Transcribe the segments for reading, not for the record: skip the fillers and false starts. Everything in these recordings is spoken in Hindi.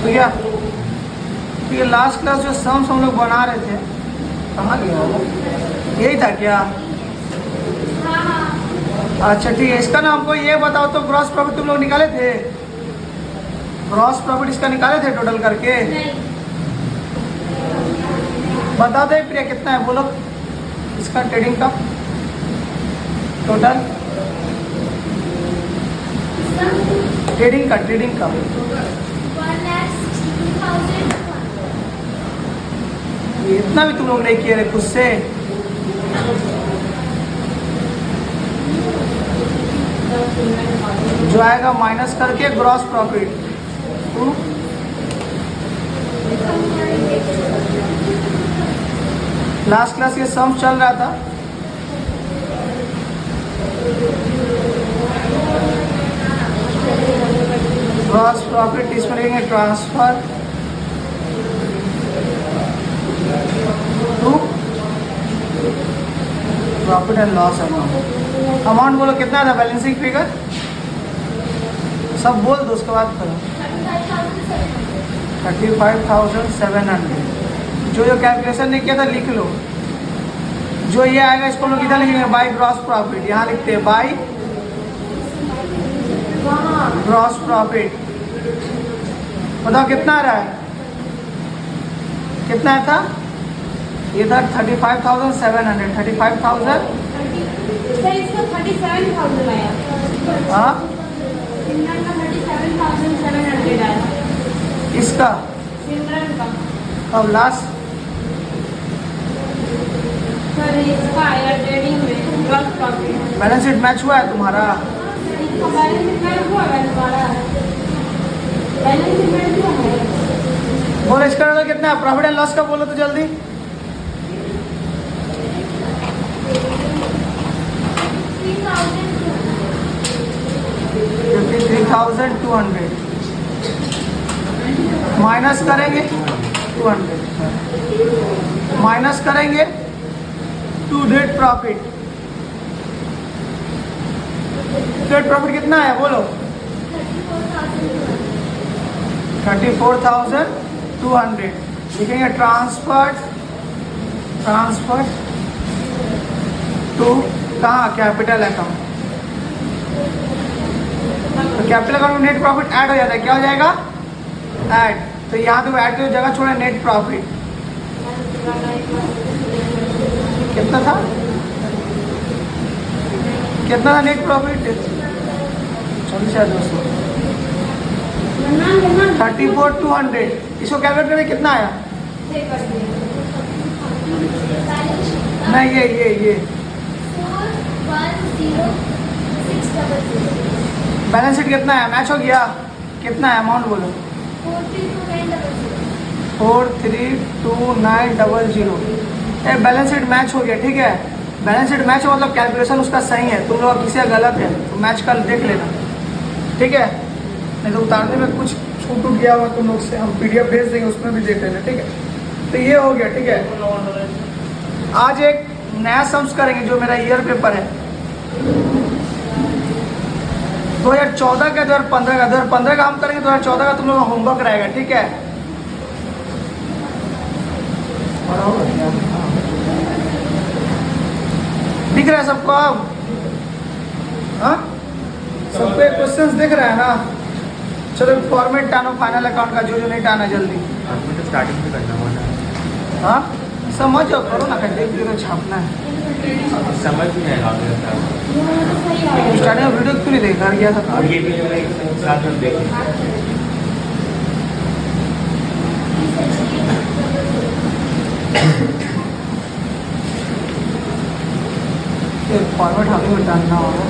गया। तो ये लास्ट क्लास जो सम्स हम लोग बना रहे थे, कहाँ गया वो? यही था क्या? अच्छा ठीक है, इसका ना हमको ये बताओ तो ग्रॉस प्रॉफिट तुम लोग निकाले थे? ग्रॉस प्रॉफिट इसका निकाले थे टोटल करके? बता दे प्रिया कितना है बोलो इसका ट्रेडिंग का टोटल, ट्रेडिंग का इतना भी तुम लोग नहीं किए रहे खुद से। जो आएगा माइनस करके ग्रॉस प्रॉफिट, लास्ट क्लास ये सम चल रहा था। ग्रॉस प्रॉफिट इसमें लिखेंगे transfer to profit and loss amount. Amount बोलो कितना था बैलेंसिंग फिगर, सब बोल दो उसके बाद करो। 35,700। जो कैलकुलेशन नहीं किया था लिख लो। जो ये आएगा इसको लोग इधर लिखेंगे बाई ग्रॉस प्रॉफिट, यहाँ लिखते हैं बाई ग्रॉस प्रॉफिट। बताओ कितना आ रहा है, कितना था इधर? 35,700। 35,000 हाँ इसका अब लास्ट बैलेंस शीट मैच हुआ है तुम्हारा? बोलो इसका टोटल कितना है? प्रॉफिट एंड लॉस का बोलो तो जल्दी। $53,200 माइनस करेंगे 200 माइनस करेंगे to date profit. Date profit कितना है बोलो? 34,200 लिखेंगे। ट्रांसफर टू कहाँ? Capital account. तो कैपिटल अकाउंट में नेट प्रॉफिट ऐड हो जाता है, क्या हो जाएगा? ऐड। तो यहाँ पे ऐड की जगह छोड़े नेट प्रॉफिट कितना था? कितना था नेट प्रॉफिट? 34,200। इसको कैलकुलेट करके कितना आया? नहीं ये बैलेंस शीट कितना है? मैच हो गया? कितना है अमाउंट बोलो? 432900। बैलेंस शीट मैच हो गया, ठीक है। बैलेंस शीट मैच हो मतलब कैलकुलेशन उसका सही है, तुम लोग किसी का गलत है तो मैच कर देख लेना, ठीक है। नहीं तो उतारने में कुछ छूट गया हुआ तुम लोग से हम PDF भेज देंगे, उसमें भी देख लेना, ठीक है। तो ये हो गया, ठीक है। आज एक नया सम्स करेंगे जो मेरा ईयर पेपर है 2014 का 2015 का। 2015 का हम करेंगे, 2014 का तुम लोग का होमवर्क रहेगा, ठीक है। दिख रहा है सबको अब? हाँ सबको एक क्वेश्चंस दिख रहा है ना? चलो फॉर्मेट टानो फाइनल अकाउंट का, जो नहीं टाना जल्दी। स्टार्टिंग से करना होगा। हाँ समझ जाओ, करो ना, देख तो छापना है। समझ नहीं आएगा स्टार्टिंग में वीडियो क्यों नहीं देखा गया था? और ये भी साथ में देखें। फॉर्मेट हमें डालना होगा।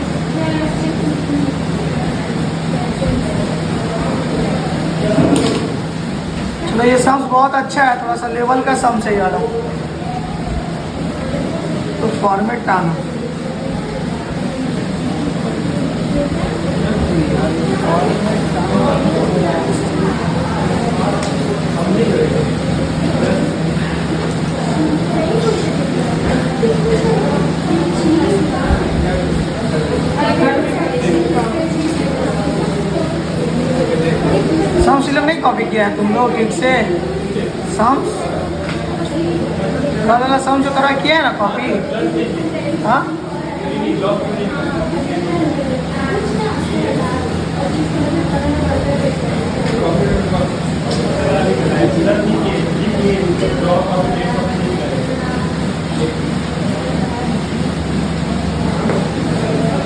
चलो ये सम्स बहुत अच्छा है, थोड़ा सा लेवल का सम्स है ज़्यादा, तो फॉर्मेट डालना। ये लोग नहीं कॉपी किया है तुम लोग ठीक से सम्स वाला सम जो करा किया है ना कॉपी हाँ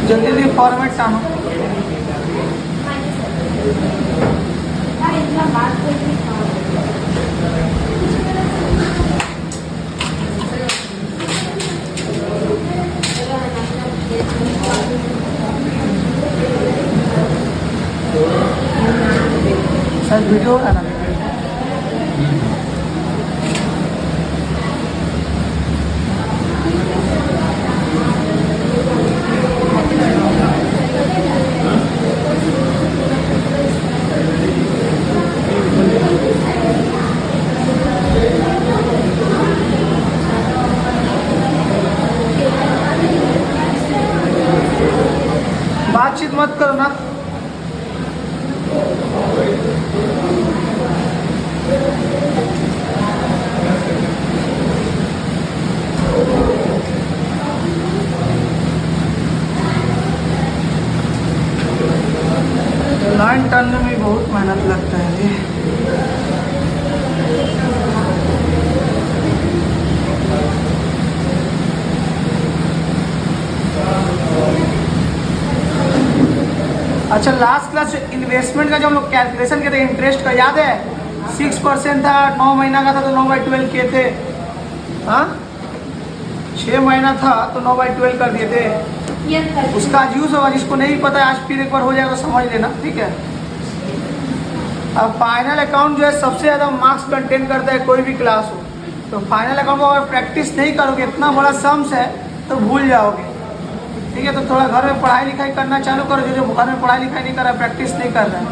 जल्दी जल्दी फॉर्मेट टानो सर वीडियो हो रहा है ना बातचीत मत करो ना लाइन टर्न में बहुत मेहनत लगता है जी अच्छा लास्ट क्लास इन्वेस्टमेंट का जो हम लोग कैलकुलेशन किए थे इंटरेस्ट का याद है 6% था 9 महीना का था तो 9/12 किए थे हाँ 6 महीना था तो 9/12 कर दिए थे उसका आज यूज होगा जिसको नहीं पता है आज फिर एक बार हो जाएगा तो समझ लेना ठीक है अब फाइनल अकाउंट जो है सबसे ज़्यादा मार्क्स कंटेन करता है कोई भी क्लास हो तो फाइनल अकाउंट को अगर प्रैक्टिस नहीं करोगे इतना बड़ा सम्स है तो भूल जाओगे ठीक है तो थोड़ा घर में पढ़ाई लिखाई करना चालू करो जो घर में पढ़ाई लिखाई नहीं कर रहा है प्रैक्टिस नहीं कर रहा है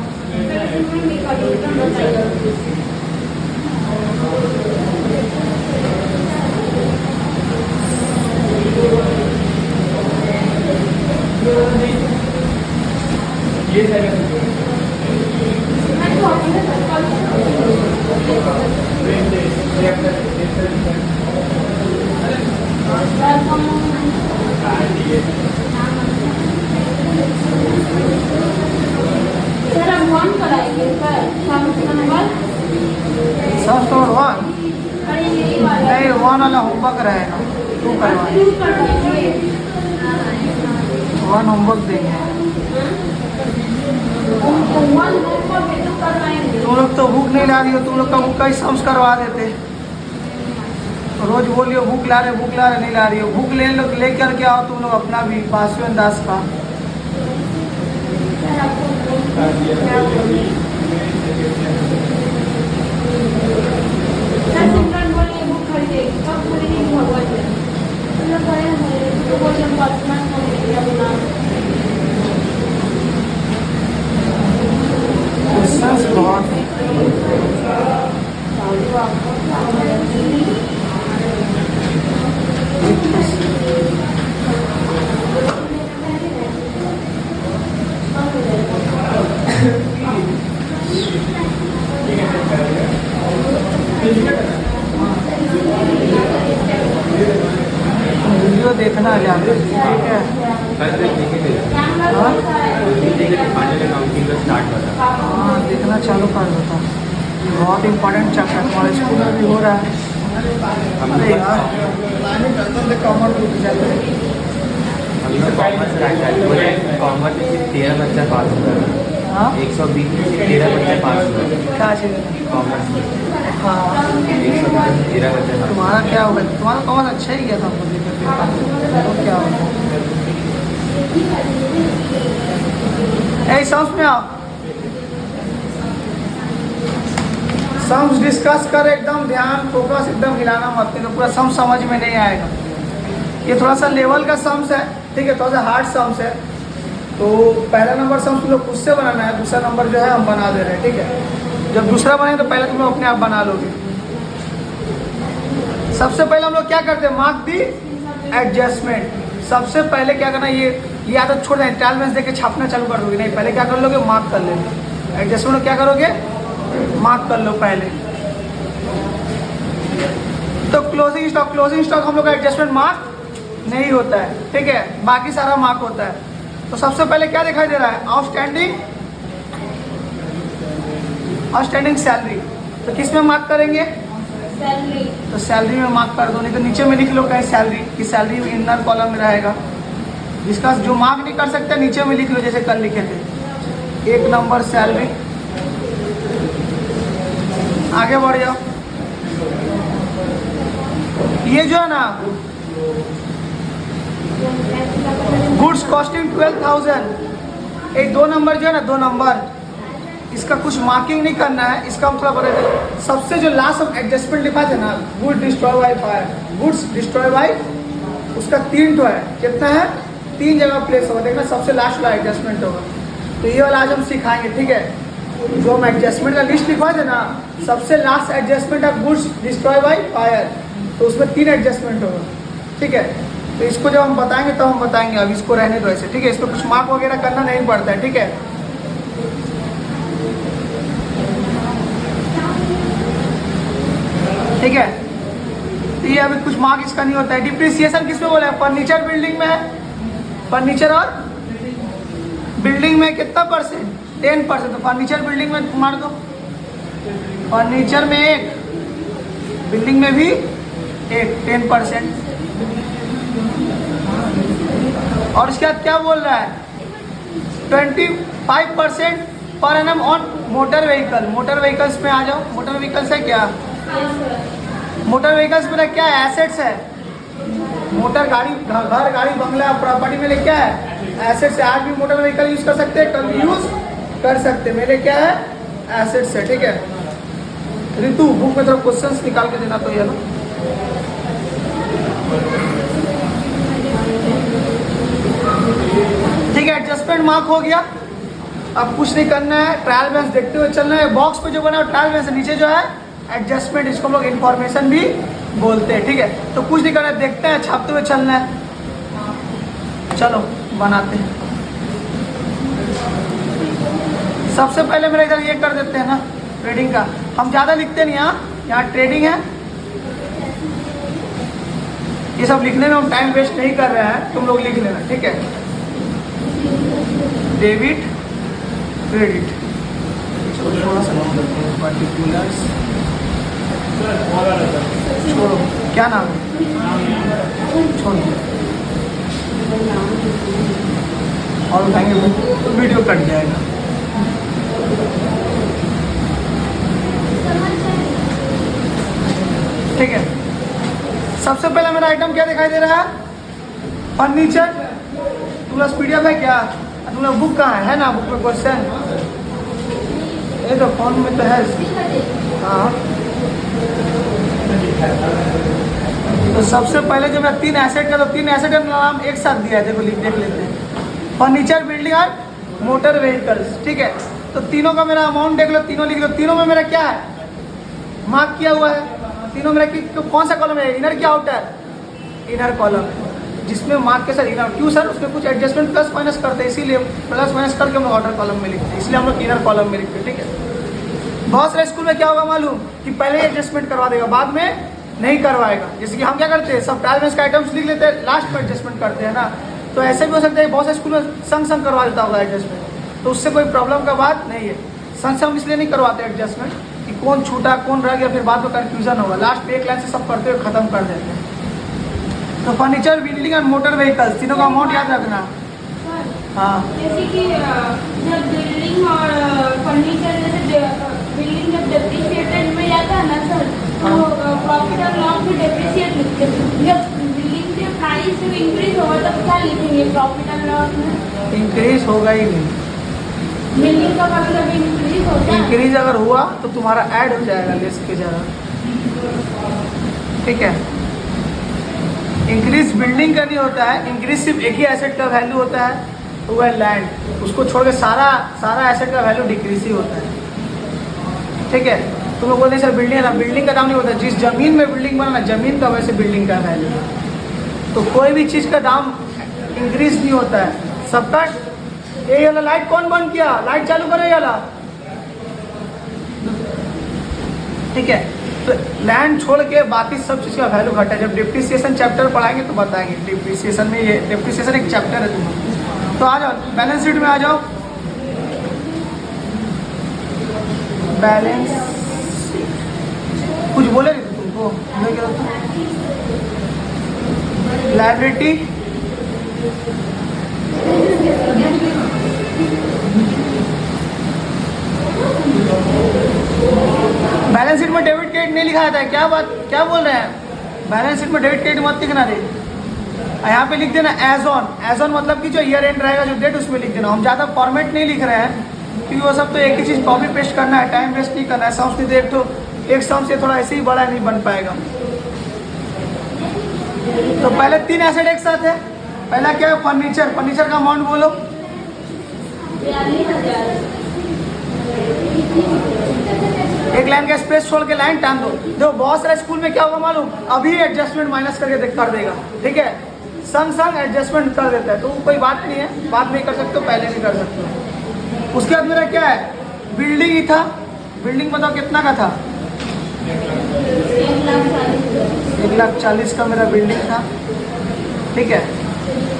सब तो 1 नहीं 1 वाला होमवर्क रहेगा 2 करवाएंगे 1 होमवर्क देंगे तुम लोग तो बुक नहीं ला रही हो तुम लोग का बुक का ही सम्स करवा देते रोज बोलियो बुक ला रहे नहीं ला रही हो बुक ले करके आओ तुम लोग अपना भी पासवेन दास का क्वेश्चंस बहुत वीडियो देखना ज़्यादा ठीक है हाँ देखना चालू कर देता बहुत इम्पोर्टेंट चैप्टर हमारे स्कूल में भी हो रहा है अरे यार कॉमर्स रुक जाते हैं कॉमर्स में 13 बच्चा पास हुआ हाँ 120 में 13 बच्चा पास हुआ क्या चाहिए कॉमर्स में हाँ 13 बच्चा पास तुम्हारा क्या होगा तुम्हारा कॉमर्स अच्छा ही गया था हमको देखकर तो क्या होगा समझ में आओ सम्स डिस्कस कर एकदम ध्यान फोकस एकदम हिलाना मत नहीं तो पूरा सम समझ में नहीं आएगा ये थोड़ा सा लेवल का सम्स है ठीक है थोड़ा सा हार्ड सम्स है तो पहला नंबर सम्स तुम लोग खुद से बनाना है दूसरा नंबर जो है हम बना दे रहे हैं ठीक है जब दूसरा बनाए तो पहले तुम लोग अपने आप बना लोगे सबसे पहले हम लोग क्या करते हैं मार्क दी एडजस्टमेंट सबसे पहले क्या करना ये आदत छोड़ दें टाइल में देके छापना चालू कर दोगे नहीं पहले क्या कर लोगे मार्क कर लेंगे एडजस्टमेंट क्या करोगे मार्क कर लो पहले। तो क्लोजिंग स्टॉक हम लोग का एडजस्टमेंट मार्क नहीं होता है, ठीक है, बाकी सारा मार्क होता है। तो सबसे पहले क्या दिखाई दे रहा है? Outstanding salary. तो किस में मार्क करेंगे? सैलरी। तो सैलरी में मार्क कर दो, नहीं तो नीचे में लिख लो कहीं सैलरी की, सैलरी में इनर कॉलम में रहेगा। जिसका जो मार्क नहीं कर सकते नीचे में लिख लो, जैसे कल लिखे थे 1 नंबर सैलरी। आगे बढ़ जाओ। ये जो है ना गुड्स कॉस्टिंग 12,000, एक 2 नंबर जो है ना 2 नंबर, इसका कुछ मार्किंग नहीं करना है। इसका मतलब सबसे जो लास्ट ऑफ एडजस्टमेंट लिखा था ना, goods destroy by fire, goods destroy by, उसका 3 तो है। कितना है? 3 जगह प्लेस होगा, देखना सबसे लास्ट वाला एडजस्टमेंट होगा। तो ये वाला आज हम सिखाएंगे, ठीक है। जो हम एडजस्टमेंट का लिस्ट लिखवाए थे ना, सबसे लास्ट एडजस्टमेंट है गुड्स डिस्ट्रॉय बाय फायर, तो उसमें 3 एडजस्टमेंट होगा, ठीक है। तो इसको जब हम बताएंगे तो हम बताएंगे, अब इसको रहने दो ऐसे, ठीक है। इसमें कुछ मार्क वगैरह करना नहीं पड़ता है, ठीक है। ठीक है, तो ये अभी कुछ मार्क इसका नहीं होता है। डिप्रिसिएशन किस में बोला है? फर्नीचर बिल्डिंग में है। फर्नीचर और बिल्डिंग में कितना परसेंट? 10%। तो फर्नीचर बिल्डिंग में मार दो, फर्नीचर में 1, बिल्डिंग में भी 1, 10%। और इसके बाद क्या बोल रहा है? 25% per annum on motor vehicle. Motor vehicles में आ जाओ। मोटर व्हीकल्स है क्या? मोटर व्हीकल्स में क्या है? एसेट्स है। मोटर गाड़ी, घर गाड़ी बंगला प्रॉपर्टी में क्या है? एसेट्स है। आज भी मोटर व्हीकल यूज कर सकते हैं, कल भी यूज कर सकते हैं। मेरे क्या है? एसेट्स है, ठीक है। ऋतु बुक में थोड़ा क्वेश्चंस निकाल के देना। तो ये लो, ठीक है, एडजस्टमेंट मार्क हो गया। अब कुछ नहीं करना है, ट्रायल बैलेंस देखते हुए चलना है। बॉक्स पे जो बना है ट्रायल बैलेंस, नीचे जो है एडजस्टमेंट, इसको हम लोग इंफॉर्मेशन भी बोलते हैं, ठीक है। तो कुछ नहीं करना है, देखते हैं, छापते हुए चलना है। चलो बनाते हैं। सबसे पहले मेरा इधर ये कर देते हैं ना, ट्रेडिंग का। हम ज़्यादा लिखते नहीं, यहाँ ट्रेडिंग है। ये सब लिखने में हम टाइम वेस्ट नहीं कर रहे हैं, तुम लोग लिख लेना, ठीक है। डेबिट क्रेडिट, थोड़ा सा नाम करते हैं, पर्टिकुलर्स छोड़ो, क्या नाम है? छोड़ो और उठाएंगे तो वीडियो कट जाएगा। ठीक है, सबसे पहले मेरा आइटम क्या दिखाई दे रहा है? फर्नीचर। तुम्हारा PDF है क्या? तुम्हारा बुक कहाँ है ना? बुक में क्वेश्चन ये तो फोन में तो है। हाँ, तो सबसे पहले जो मैं 3 एसेट का, तो 3 एसेट का नाम एक साथ दिया है, देखो देख लेते हैं। फर्नीचर, बिल्डिंग और मोटर व्हीकल्स, ठीक है। तो तीनों का मेरा अमाउंट देख लो, तीनों लिख लो। तीनों में मेरा क्या है? मार्क किया हुआ है। तीनों मेरा कौन सा कॉलम है? इनर क्या आउटर? इनर कॉलम, जिसमें मार्क के साथ इनर। क्यों सर? उसमें कुछ एडजस्टमेंट प्लस माइनस करते हैं, इसीलिए प्लस माइनस करके हम आउटर कॉलम में लिखते हैं, इसलिए हम लोग इनर कॉलम में लिखते हैं, ठीक है। बहुत सारे स्कूल में क्या होगा मालूम, कि पहले एडजस्टमेंट करवा देगा, बाद में नहीं करवाएगा। जैसे कि हम क्या करते हैं, सब ट्रायल बैलेंस का आइटम्स लिख लेते हैं, लास्ट में एडजस्टमेंट करते हैं ना। तो ऐसे भी हो सकता है बहुत से स्कूल में संग संग करवा देता होगा एडजस्टमेंट, तो उससे कोई प्रॉब्लम का बात नहीं है। संग संग इसलिए नहीं करवाते एडजस्टमेंट कि कौन छूटा कौन रह गया, फिर बाद में कन्फ्यूजन होगा। लास्ट में एक लाइन से सब करते हुए खत्म कर देते हैं। तो furniture, building and motor vehicles, तीनों का अमाउंट याद रखना। हाँ, जैसे कि जब बिल्डिंग और फर्नीचर, जैसे बिल्डिंग जब डेप्रिसिएटेड में जाता है ना सर, तो प्रॉफिट और लॉस में डेप्रिसिएट लिखते हैं। जब बिल्डिंग के प्राइस जब इंक्रीज होगा तब क्या लिखेंगे प्रॉफिट और लॉस में? इंक्रीज होगा ही नहीं। बिल्डिंग का कभी कभी इंक्रीज होता है। इंक्रीज अगर हुआ तो तुम्हारा ऐड हो जाएगा लेस के जगह, ठीक है। इंक्रीज बिल्डिंग का नहीं होता है, इंक्रीज सिर्फ एक ही एसेट का वैल्यू होता है, तो वह लैंड। उसको छोड़ के सारा एसेट का वैल्यू डिक्रीज ही होता है, ठीक है। तुम लोग बोलते हैं सर बिल्डिंग है ना, बिल्डिंग का दाम नहीं होता। जिस जमीन में बिल्डिंग बना ना, जमीन का वैसे बिल्डिंग का वैल्यू। तो कोई भी चीज़ का दाम इंक्रीज नहीं होता है सबका। ये वाला लाइट कौन बंद किया? लाइट चालू करो। ये वाला ठीक है। तो लैंड छोड़ के बाकी सब चीज़ का वैल्यू घटा है। जब डिप्रिसिएशन चैप्टर पढ़ाएंगे तो बताएंगे डिप्रिसिएशन में, ये डिप्रिसिएशन एक चैप्टर है तुम्हारा। तो आ जाओ बैलेंस शीट में आ जाओ। बैलेंस कुछ बोले नहीं तुमको, लायबिलिटी बैलेंस शीट में डेबिट क्रेडिट नहीं लिखा जाता है। क्या बात, क्या बोल रहे हैं? बैलेंस शीट में डेबिट क्रेडिट मत लिखना रे। यहाँ पे लिख देना एज ऑन। एज ऑन मतलब कि जो ईयर एंड रहेगा, जो डेट, उसमें लिख देना। हम ज़्यादा फॉर्मेट नहीं लिख रहे हैं क्योंकि वो सब तो एक ही चीज़ कॉपी पेस्ट करना है, टाइम वेस्ट नहीं करना है। सम्स नहीं देख तो एक सम से थोड़ा ऐसे ही बड़ा नहीं बन पाएगा। तो पहले 3 एसेट एक साथ है। पहला क्या है? फर्नीचर। फर्नीचर का अमाउंट बोलो। 1 लाइन का स्पेस छोड़ के लाइन टान दो। देखो बहुत सारे स्कूल में क्या होगा मालूम, अभी एडजस्टमेंट माइनस करके कर देगा, ठीक है, संग संग एडजस्टमेंट कर देता है। तो कोई बात नहीं है, बात नहीं कर सकते हो, पहले भी कर सकते हो। उसके बाद मेरा क्या है? बिल्डिंग ही था। बिल्डिंग बताओ कितना का था? 1,40,000 का मेरा बिल्डिंग था, ठीक है।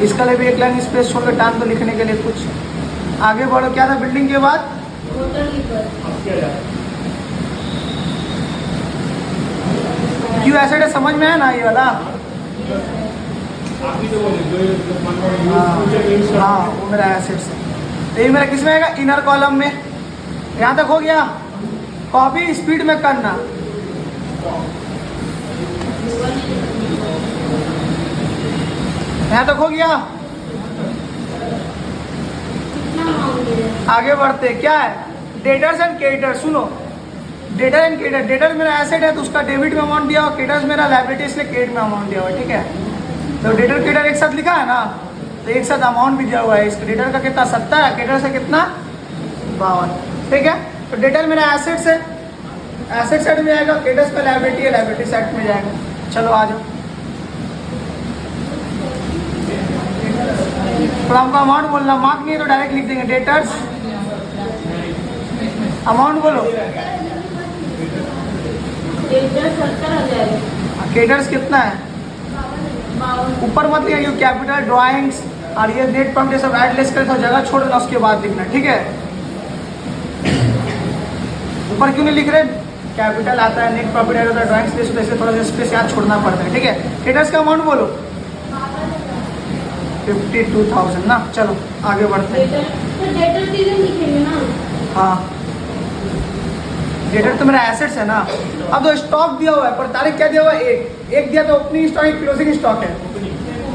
इसका लिए भी 1 लाइन स्पेस छोड़ के टान दो लिखने के लिए कुछ। आगे बढ़ो, क्या था बिल्डिंग के बाद? क्यों एसेट है, समझ में है ना ये वाला? हाँ वो मेरा एसेट्स है। तो ये मेरा किस में आएगा? इनर कॉलम में। यहाँ तक हो गया। कॉपी स्पीड में करना। यहाँ तक हो गया। आगे बढ़ते, क्या है? Debtors and creditors. सुनो, डेटर एंड क्रेडिटर। डेटर मेरा एसेट है तो उसका डेबिट में अमाउंट दिया हुआ, क्रेडिटर्स मेरा लायबिलिटी इसलिए क्रेडिट में अमाउंट दिया हुआ है, ठीक है। तो डेटर क्रेडिटर एक साथ लिखा है ना, तो एक साथ अमाउंट भी दिया हुआ है। इस डेटर का कितना? 70 है, क्रेडिटर से कितना? 52, ठीक है। तो डेटर मेरा एसेट्स है, एसेट साइड में आएगा। क्रेडिटर्स का लायबिलिटी है, लायबिलिटी साइड में जाएगा। चलो आ जाओ। तो हमको अमाउंट बोलना, मार्क नहीं है तो डायरेक्ट लिख देंगे। डेटर्स अमाउंट बोलो। क्रेडिटर्स कितना है? ऊपर मत लिखा, ये कैपिटल ड्राइंग्स और ये नेट प्रॉफिट सब ऐड लेस करके जगह छोड़ देना, उसके बाद लिखना, ठीक है। ऊपर क्यों नहीं लिख रहे? कैपिटल आता है, नेट प्रॉफिट ऐड होता है, ड्राइंग्स लेस होता है, थोड़ा सा स्पेस याद छोड़ना पड़ता है, ठीक है। क्रेडिटर्स का अमाउंट बोलो। 52,000 ना। चलो आगे बढ़ते हैं। हाँ, डेटर तो मेरा एसेट्स है ना। अब तो स्टॉक दिया हुआ है, पर तारीख क्या दिया हुआ है? एक दिया तो ओपनिंग स्टॉक, एक क्लोजिंग स्टॉक है।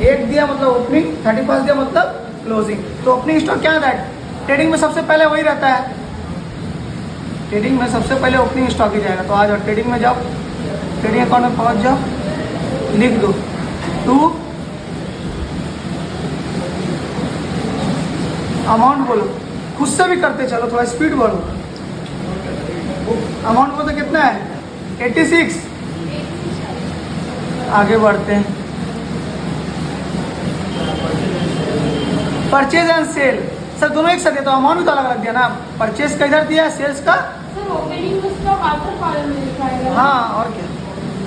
एक दिया मतलब ओपनिंग, 31 दिया मतलब क्लोजिंग। तो ओपनिंग स्टॉक क्या होता है? ट्रेडिंग में सबसे पहले वही रहता है। ट्रेडिंग में सबसे पहले ओपनिंग स्टॉक ही जाएगा। तो आ जाओ ट्रेडिंग में, जाओ ट्रेडिंग अकाउंट में पहुंच जाओ, लिख दो 2। अमाउंट बोलो, खुद से भी करते चलो, थोड़ा स्पीड बढ़ो। अमाउंट बोलो तो कितना है? 86। आगे बढ़ते हैं। परचेज एंड सेल, सर दोनों एक साथ है तो अमाउंट भी तो अलग अलग दिया ना। परचेज का इधर दिया, सेल्स का। हाँ और क्या,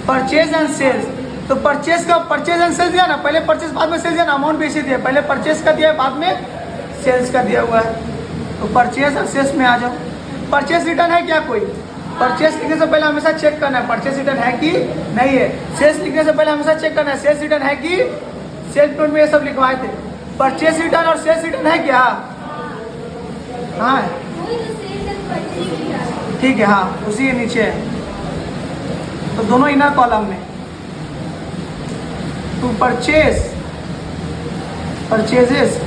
परचेज एंड सेल्स। तो परचेज का, परचेज एंड सेल्स दिया ना, पहले परचेज बाद में सेल्स दिया ना। अमाउंट बेसी दिया, पहले परचेज का दिया, बाद में सेल्स का दिया हुआ है। तो परचेज और सेल्स में आ जाओ। परचेज रिटर्न है क्या कोई? परचेज लिखने से पहले हमेशा चेक करना है परचेज रिटर्न है कि नहीं है। सेल्स लिखने से पहले हमेशा चेक करना है सेल्स रिटर्न है कि। सेल्स नोट में ये सब लिखवाए थे। परचेज रिटर्न और सेल्स रिटर्न है क्या? हाँ ठीक है, हाँ उसी के नीचे है। तो दोनों इनर कॉलम में। टू परचेज, परचेजेस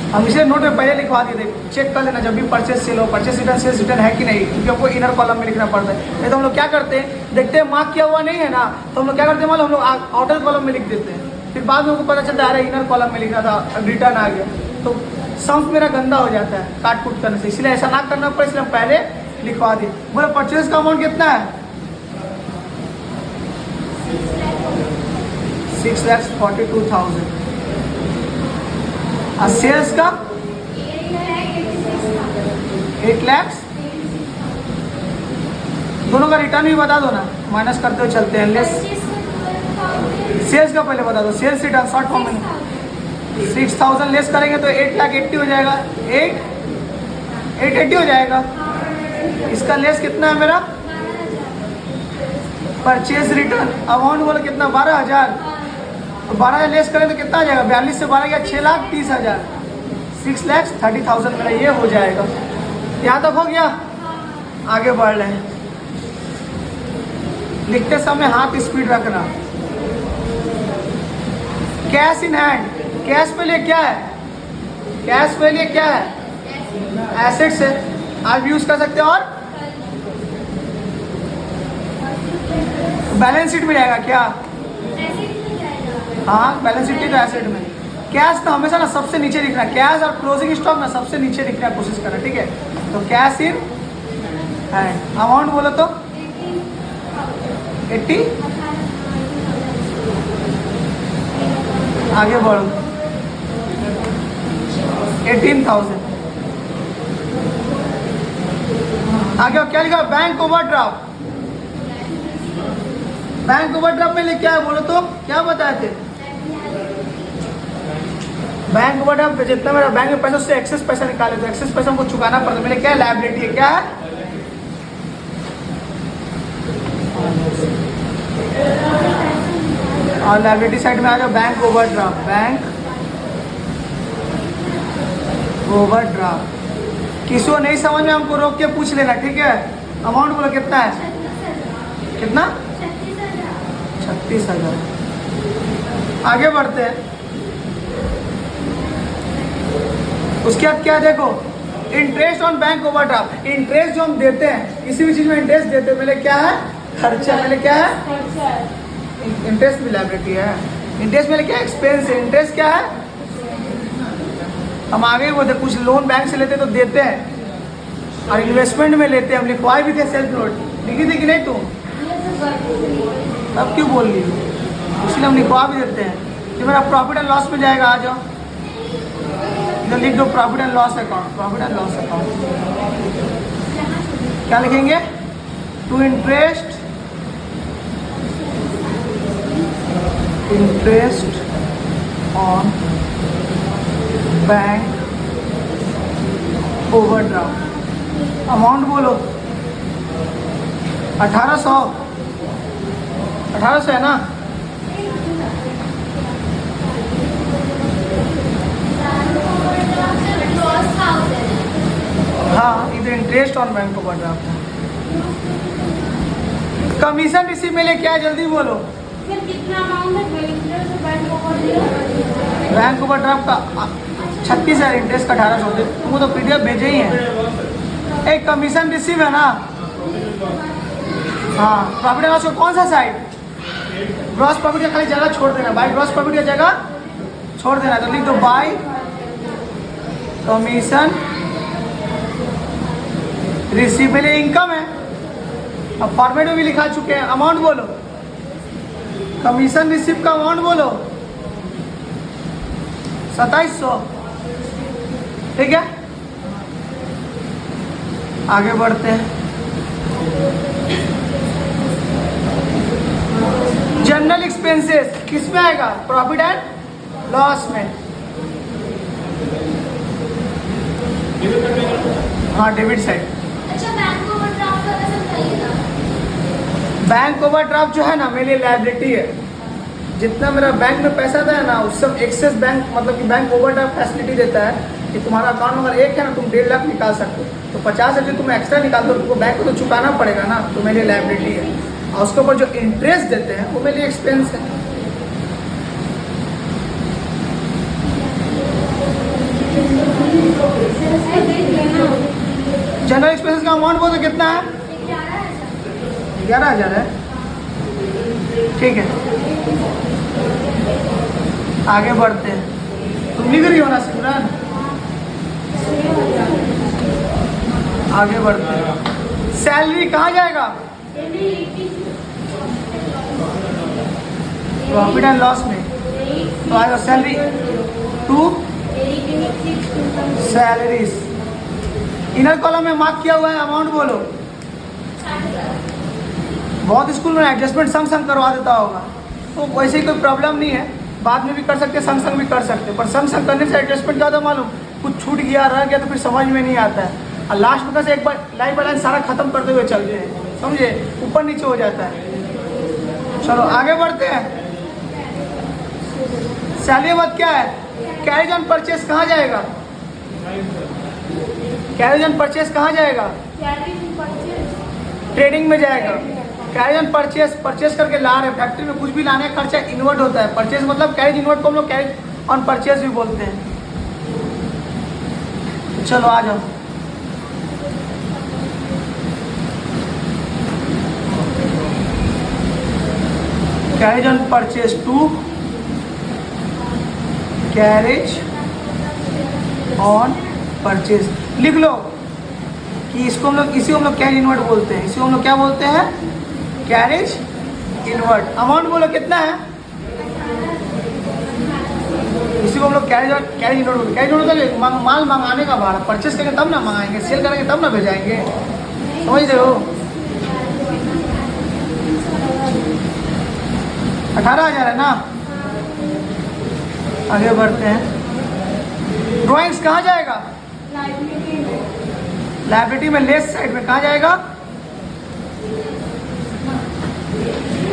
हम इसे नोट में पहले लिखवा दिए थे। चेक कर लेना जब भी परचेज सेल हो, परचेज रिटर्न सेल्स रिटर्न है कि नहीं, क्योंकि आपको इनर कॉलम में लिखना पड़ता है। नहीं तो हम लोग क्या करते हैं, देखते हैं मार्क किया हुआ नहीं है ना, तो हम लोग क्या करते हैं मालूम, हम लोग आउटर कॉलम में लिख देते हैं। फिर बाद में हमको पता चलता है अरे इनर कॉलम में लिखा था, रिटर्न आ गया, तो सम्स मेरा गंदा हो जाता है काट कूट करने से। इसलिए ऐसा ना करना पड़े, इसलिए हम पहले लिखवा दिए। बोले परचेज का अमाउंट कितना है? 6,42,000। और सेल्स का 8 लाख। दोनों का रिटर्न भी बता दो ना, माइनस करते हुए चलते हैं। लेस सेल्स का पहले बता दो, सेल्स रिटर्न शॉर्ट फॉर्म में 6000 लेस करेंगे तो 8,80,000 हो जाएगा, 880 हो जाएगा। इसका लेस कितना है मेरा? परचेज रिटर्न अमाउंट बोले कितना? 12,000। तो 12,000 लेस करें तो कितना आ जाएगा? 42 से 12 गया 6,30,000, 6,30,000 मेरा ये हो जाएगा। यहाँ तक हो गया? आगे बढ़ रहे हैं। लिखते समय हाथ स्पीड रखना। कैश इन हैंड, कैश पे लिए क्या है? कैश पे लिए क्या है? एसेट्स है, आप यूज कर सकते हो। और बैलेंस शीट में जाएगा क्या? हाँ, बैलेंस शीट की तो एसेट में। कैश तो हमेशा ना सबसे नीचे लिखना, कैश और क्लोजिंग स्टॉक ना सबसे नीचे लिखने की कोशिश करना, ठीक है? तो कैश इन हैंड, अमाउंट बोलो तो 80। आगे बढ़ो, 18,000। आगे क्या लिखा? Bank overdraft. बैंक ओवरड्राफ्ट में लिख क्या है बोलो तो? क्या बताए थे? बैंक ओवरड्राफ्ट जितना मेरा बैंक में पैसा उससे एक्सेस पैसा निकाले तो एक्सेस पैसा हमको चुकाना पड़ता है। मेरे क्या लायबिलिटी है? क्या है? और लायबिलिटी साइड में आ जाओ, बैंक ओवरड्राफ्ट। बैंक ओवरड्राफ्ट किसी को नहीं समझ में हमको रोक के पूछ लेना, ठीक है? अमाउंट बोलो कितना है? कितना? 36,000। आगे बढ़ते हैं। उसके बाद क्या देखो? Interest on bank overdraft. Interest जो हम देते हैं, किसी भी चीज में इंटरेस्ट देते हैं, मेरे क्या है? खर्चा। मेरे क्या है? इंटरेस्ट भी लायबिलिटी है। इंटरेस्ट मेरे क्या? एक्सपेंस है। इंटरेस्ट क्या है? हम आगे बोलते कुछ लोन बैंक से लेते तो देते हैं और इन्वेस्टमेंट में लेते हैं। हम लिखवाए भी थे सेल्फ नोट, लिखी थी कि नहीं तुम? अब क्यों बोल रही हो? इसलिए हम लिखवा भी देते हैं। जो मेरा प्रॉफिट एंड लॉस में जाएगा, आ जाओ इधर लिख दो, profit and loss account. Profit and loss account क्या लिखेंगे? To interest on bank overdraft. Amount बोलो 1800 है ना? हाँ, इधर इंटरेस्ट ऑन बैंक ओवरड्राफ्ट है। कमीशन रिसीव में ले क्या है? जल्दी बोलो। कितना अमाउंट है बैंक ओवरड्राफ्ट? बैंक ओवरड्राफ्ट का 36,000, इंटरेस्ट का 1800। तुमको तो PDF भेजे ही है। एक कमीशन रिसीव है ना? हाँ, प्रॉफिट एंड लॉस का कौन सा साइड? ग्रॉस प्रॉफिट का खाली जगह छोड़ देना, बाय ग्रॉस प्रॉफिट का जगह छोड़ देना। तो लिख दो बाय कमीशन रिसीव। पहले इनकम है, अब फॉर्मेट में भी लिखा चुके हैं। अमाउंट बोलो, कमीशन रिसीव का अमाउंट बोलो 2700, ठीक है? आगे बढ़ते हैं। जनरल एक्सपेंसेस किस में आएगा? प्रॉफिट एंड लॉस में। हाँ, डेबिट साइड। अच्छा, बैंक ओवरड्राफ्ट का कैसे बताइएगा? बैंक ओवरड्राफ्ट जो है ना, मेरे लिए लायबिलिटी है। जितना मेरा बैंक में पैसा था ना, उस सब एक्सेस बैंक, मतलब कि बैंक ओवरड्राफ्ट फैसिलिटी देता है कि तुम्हारा अकाउंट नंबर 1 है ना, तुम 1.5 लाख निकाल सकते हो। तो 50,000 तुम एक्स्ट्रा निकाल दो, तुमको बैंक को तो चुकाना पड़ेगा ना, तो मेरे लिए लायबिलिटी है। और उसके ऊपर जो इंटरेस्ट देते हैं वो मेरे लिए एक्सपेंस है। जनरल एक्सपेंसेस का अमाउंट बोलो कितना है? 11,000 है, ठीक है? आगे बढ़ते हैं। तुम लिख रही हो ना सिमरन? आगे बढ़ते हैं। सैलरी कहाँ जाएगा? प्रॉफिट एंड लॉस में। तो आएगा salary to salaries. Inner column में मार्क किया हुआ है, अमाउंट बोलो बहुत स्कूल में एडजस्टमेंट संग संग करवा देता होगा, तो वैसे ही कोई प्रॉब्लम नहीं है, बाद में भी कर सकते, संग संग भी कर सकते, पर संग संग करने से एडजस्टमेंट ज़्यादा मालूम कुछ छूट गया रह गया तो फिर समझ में नहीं आता है, और लास्ट में कैसे एक बार लाइफ बैलेंस सारा खत्म करते हुए चल जाए, समझे, ऊपर नीचे हो जाता है। चलो आगे बढ़ते हैं। चलिए बात क्या है, कैरेज ऑन परचेस कहाँ जाएगा, कैरेज ऑन परचेस कहाँ जाएगा, ट्रेडिंग में जाएगा। कैरेज ऑन परचेस, परचेस करके ला रहे, फैक्ट्री में कुछ भी लाने का खर्चा इन्वर्ट होता है, परचेस मतलब कैरेज इन्वर्ट को हम लोग कैरेज ऑन परचेस भी बोलते हैं। चलो आ जाओ, carriage on purchase to carriage on purchase लिख लो कि इसको हम लोग, इसी को हम लोग कैरेज इनवर्ट बोलते हैं, इसी को हम लोग क्या बोलते हैं, कैरेज इनवर्ट। अमाउंट बोलो कितना है, इसी को हम लोग कैरेज इनवर्ट बोलते हैं। कैरेज इनवर्ट मतलब माल मंगाने का भाड़ा, परचेस करेंगे तब ना मंगाएंगे, सेल करेंगे तब ना भेजाएंगे, समझ रहे हो। 18,000 है ना। आगे बढ़ते हैं, ड्राइंग्स कहाँ जाएगा, लाइब्रेरी में लेफ्ट साइड में कहाँ जाएगा,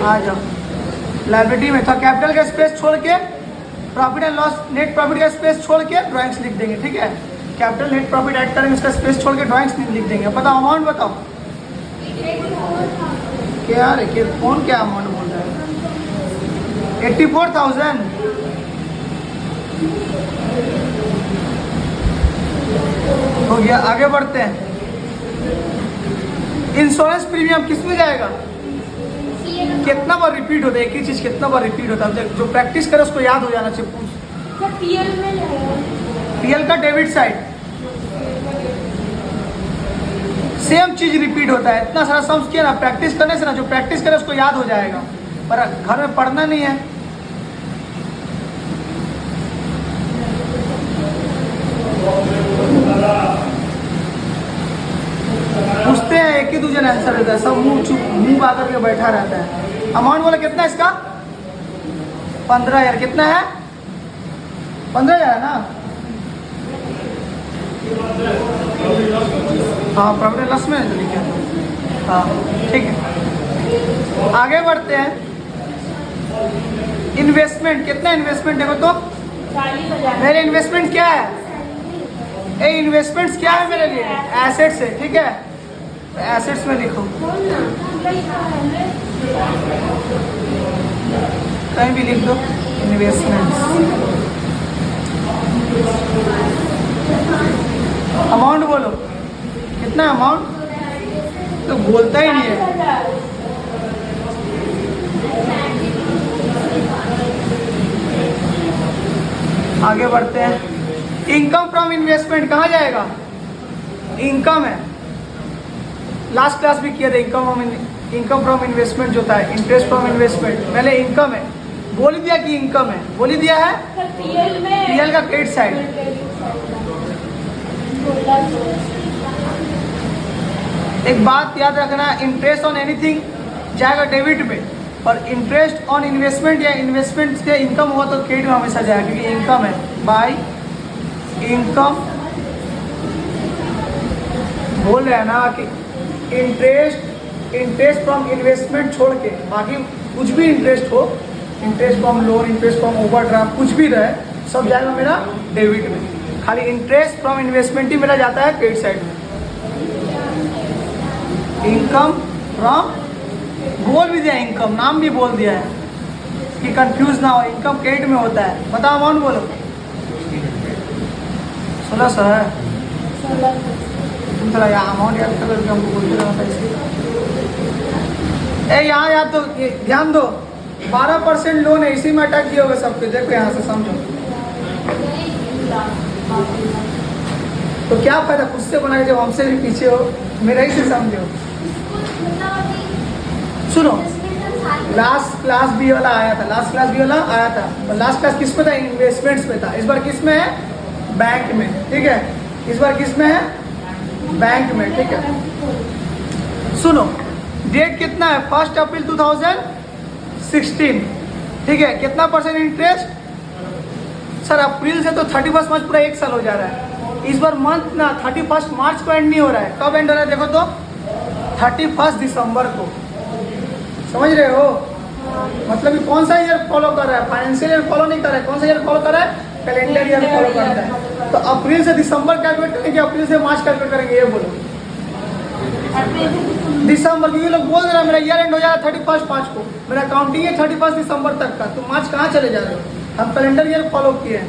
आ जाओ, लाइब्रेरी में तो कैपिटल का स्पेस छोड़ के profit and loss, net profit का स्पेस छोड़ के ड्राइंग्स लिख देंगे, ठीक है। कैपिटल नेट प्रॉफिट ऐड करेंगे, इसका स्पेस छोड़ के ड्राइंग्स लिख देंगे। बताओ अमाउंट बताओ क्या है, कि कौन क्या अमाउंट बोल रहा है, 84,000 हो गया। आगे बढ़ते हैं, इंश्योरेंस प्रीमियम किस में जाएगा, कितना बार रिपीट होता है एक ही चीज, कितना बार रिपीट होता है, जो प्रैक्टिस करे उसको याद हो जाना चाहिए। पीएल का डेबिट साइड, सेम चीज रिपीट होता है, इतना सारा सम्स किया ना, प्रैक्टिस करने से ना, जो प्रैक्टिस करे उसको याद हो जाएगा, पर घर में पढ़ना नहीं है। पूछते हैं एक ही दूसरे ने आंसर देता है, सब मुंह चुप मुंह आकर के बैठा रहता है। अमाउंट बोला कितना है इसका, 15,000। कितना है, 15,000 है ना। हाँ प्रॉफिट एंड लॉस में लिखे, हाँ ठीक है। आगे बढ़ते हैं, इन्वेस्टमेंट कितना, इन्वेस्टमेंट देखो तो, मेरे इन्वेस्टमेंट क्या है, ए इन्वेस्टमेंट्स क्या है मेरे लिए, एसेट्स है, ठीक है, एसेट्स में लिखो, कहीं भी लिख दो इन्वेस्टमेंट्स। अमाउंट बोलो कितना, अमाउंट तो बोलता ही नहीं है। आगे बढ़ते हैं, इनकम फ्रॉम इन्वेस्टमेंट कहाँ जाएगा, इनकम है, लास्ट क्लास भी किया था। इनकम फ्रॉम इन्वेस्टमेंट जो था, इंटरेस्ट फ्रॉम इन्वेस्टमेंट, पहले इनकम है, बोल ही दिया कि इनकम है, बोल ही दिया है, पीएल का क्रेडिट साइड। एक बात याद रखना, इंटरेस्ट ऑन एनीथिंग जाएगा डेबिट में, और इंटरेस्ट ऑन इन्वेस्टमेंट या इन्वेस्टमेंट से इनकम हुआ तो क्रेडिट में हमेशा जाएगा, क्योंकि इनकम है। बाय इनकम बोल रहे हैं ना कि इंटरेस्ट फ्रॉम इन्वेस्टमेंट छोड़ के बाकी कुछ भी इंटरेस्ट हो, interest from loan, interest from overdraft, कुछ भी रहे, सब जाएगा मेरा डेबिट में। खाली इंटरेस्ट फ्रॉम इन्वेस्टमेंट ही मेरा जाता है क्रेडिट साइड में। इनकम फ्रॉम, बोल भी दिया इनकम, नाम भी बोल दिया है कि कंफ्यूज ना हो, इनकम क्रेडिट में होता है। बताओ अमाउंट बोलो, 1600 है। तुम थोड़ा यहाँ अमाउंट याद कर लो, हमको बोलते रहना था इसलिए। यहाँ याद दो, ध्यान दो, 12% लोन है, इसी में अटैक किए होगा सबके, देखो यहाँ से समझो। तो क्या फायदा खुद से बना के जब हमसे भी पीछे हो, मेरा ही से समझो। सुनो, लास्ट क्लास बी वाला आया था, लास्ट क्लास बी वाला आया था, और लास्ट क्लास किस में था, इन्वेस्टमेंट्स में था। इस बार किस में है, बैंक में, ठीक है। इस बार किस में है, बैंक में, ठीक है। सुनो, डेट कितना है 1 अप्रैल 2016, ठीक है। कितना % इंटरेस्ट सर? अप्रैल से तो 31 मार्च पूरा 1 साल हो जा रहा है। इस बार मंथ ना 31 मार्च को एंड नहीं हो रहा है। कब एंड हो रहा है देखो तो 31 दिसंबर को। समझ रहे हो? मतलब ये कौन सा ईयर फॉलो कर रहा है? फाइनेंशियल ईयर फॉलो नहीं कर रहा है। कौन सा ईयर फॉलो कर रहा है? कैलेंडर ईयर फॉलो करता है। तो अप्रैल से दिसंबर कैलकुलेट करेंगे, अप्रैल से मार्च कैलकुलेट करेंगे, ये बोलो। दिसंबर, क्योंकि लोग बोल रहे हैं मेरा ईयर एंड हो जाएगा 31 मार्च को, मेरा काउंटिंग है 31 दिसंबर तक का। तो मार्च कहाँ चले जा रहे हो? हम कैलेंडर ईयर फॉलो किए हैं।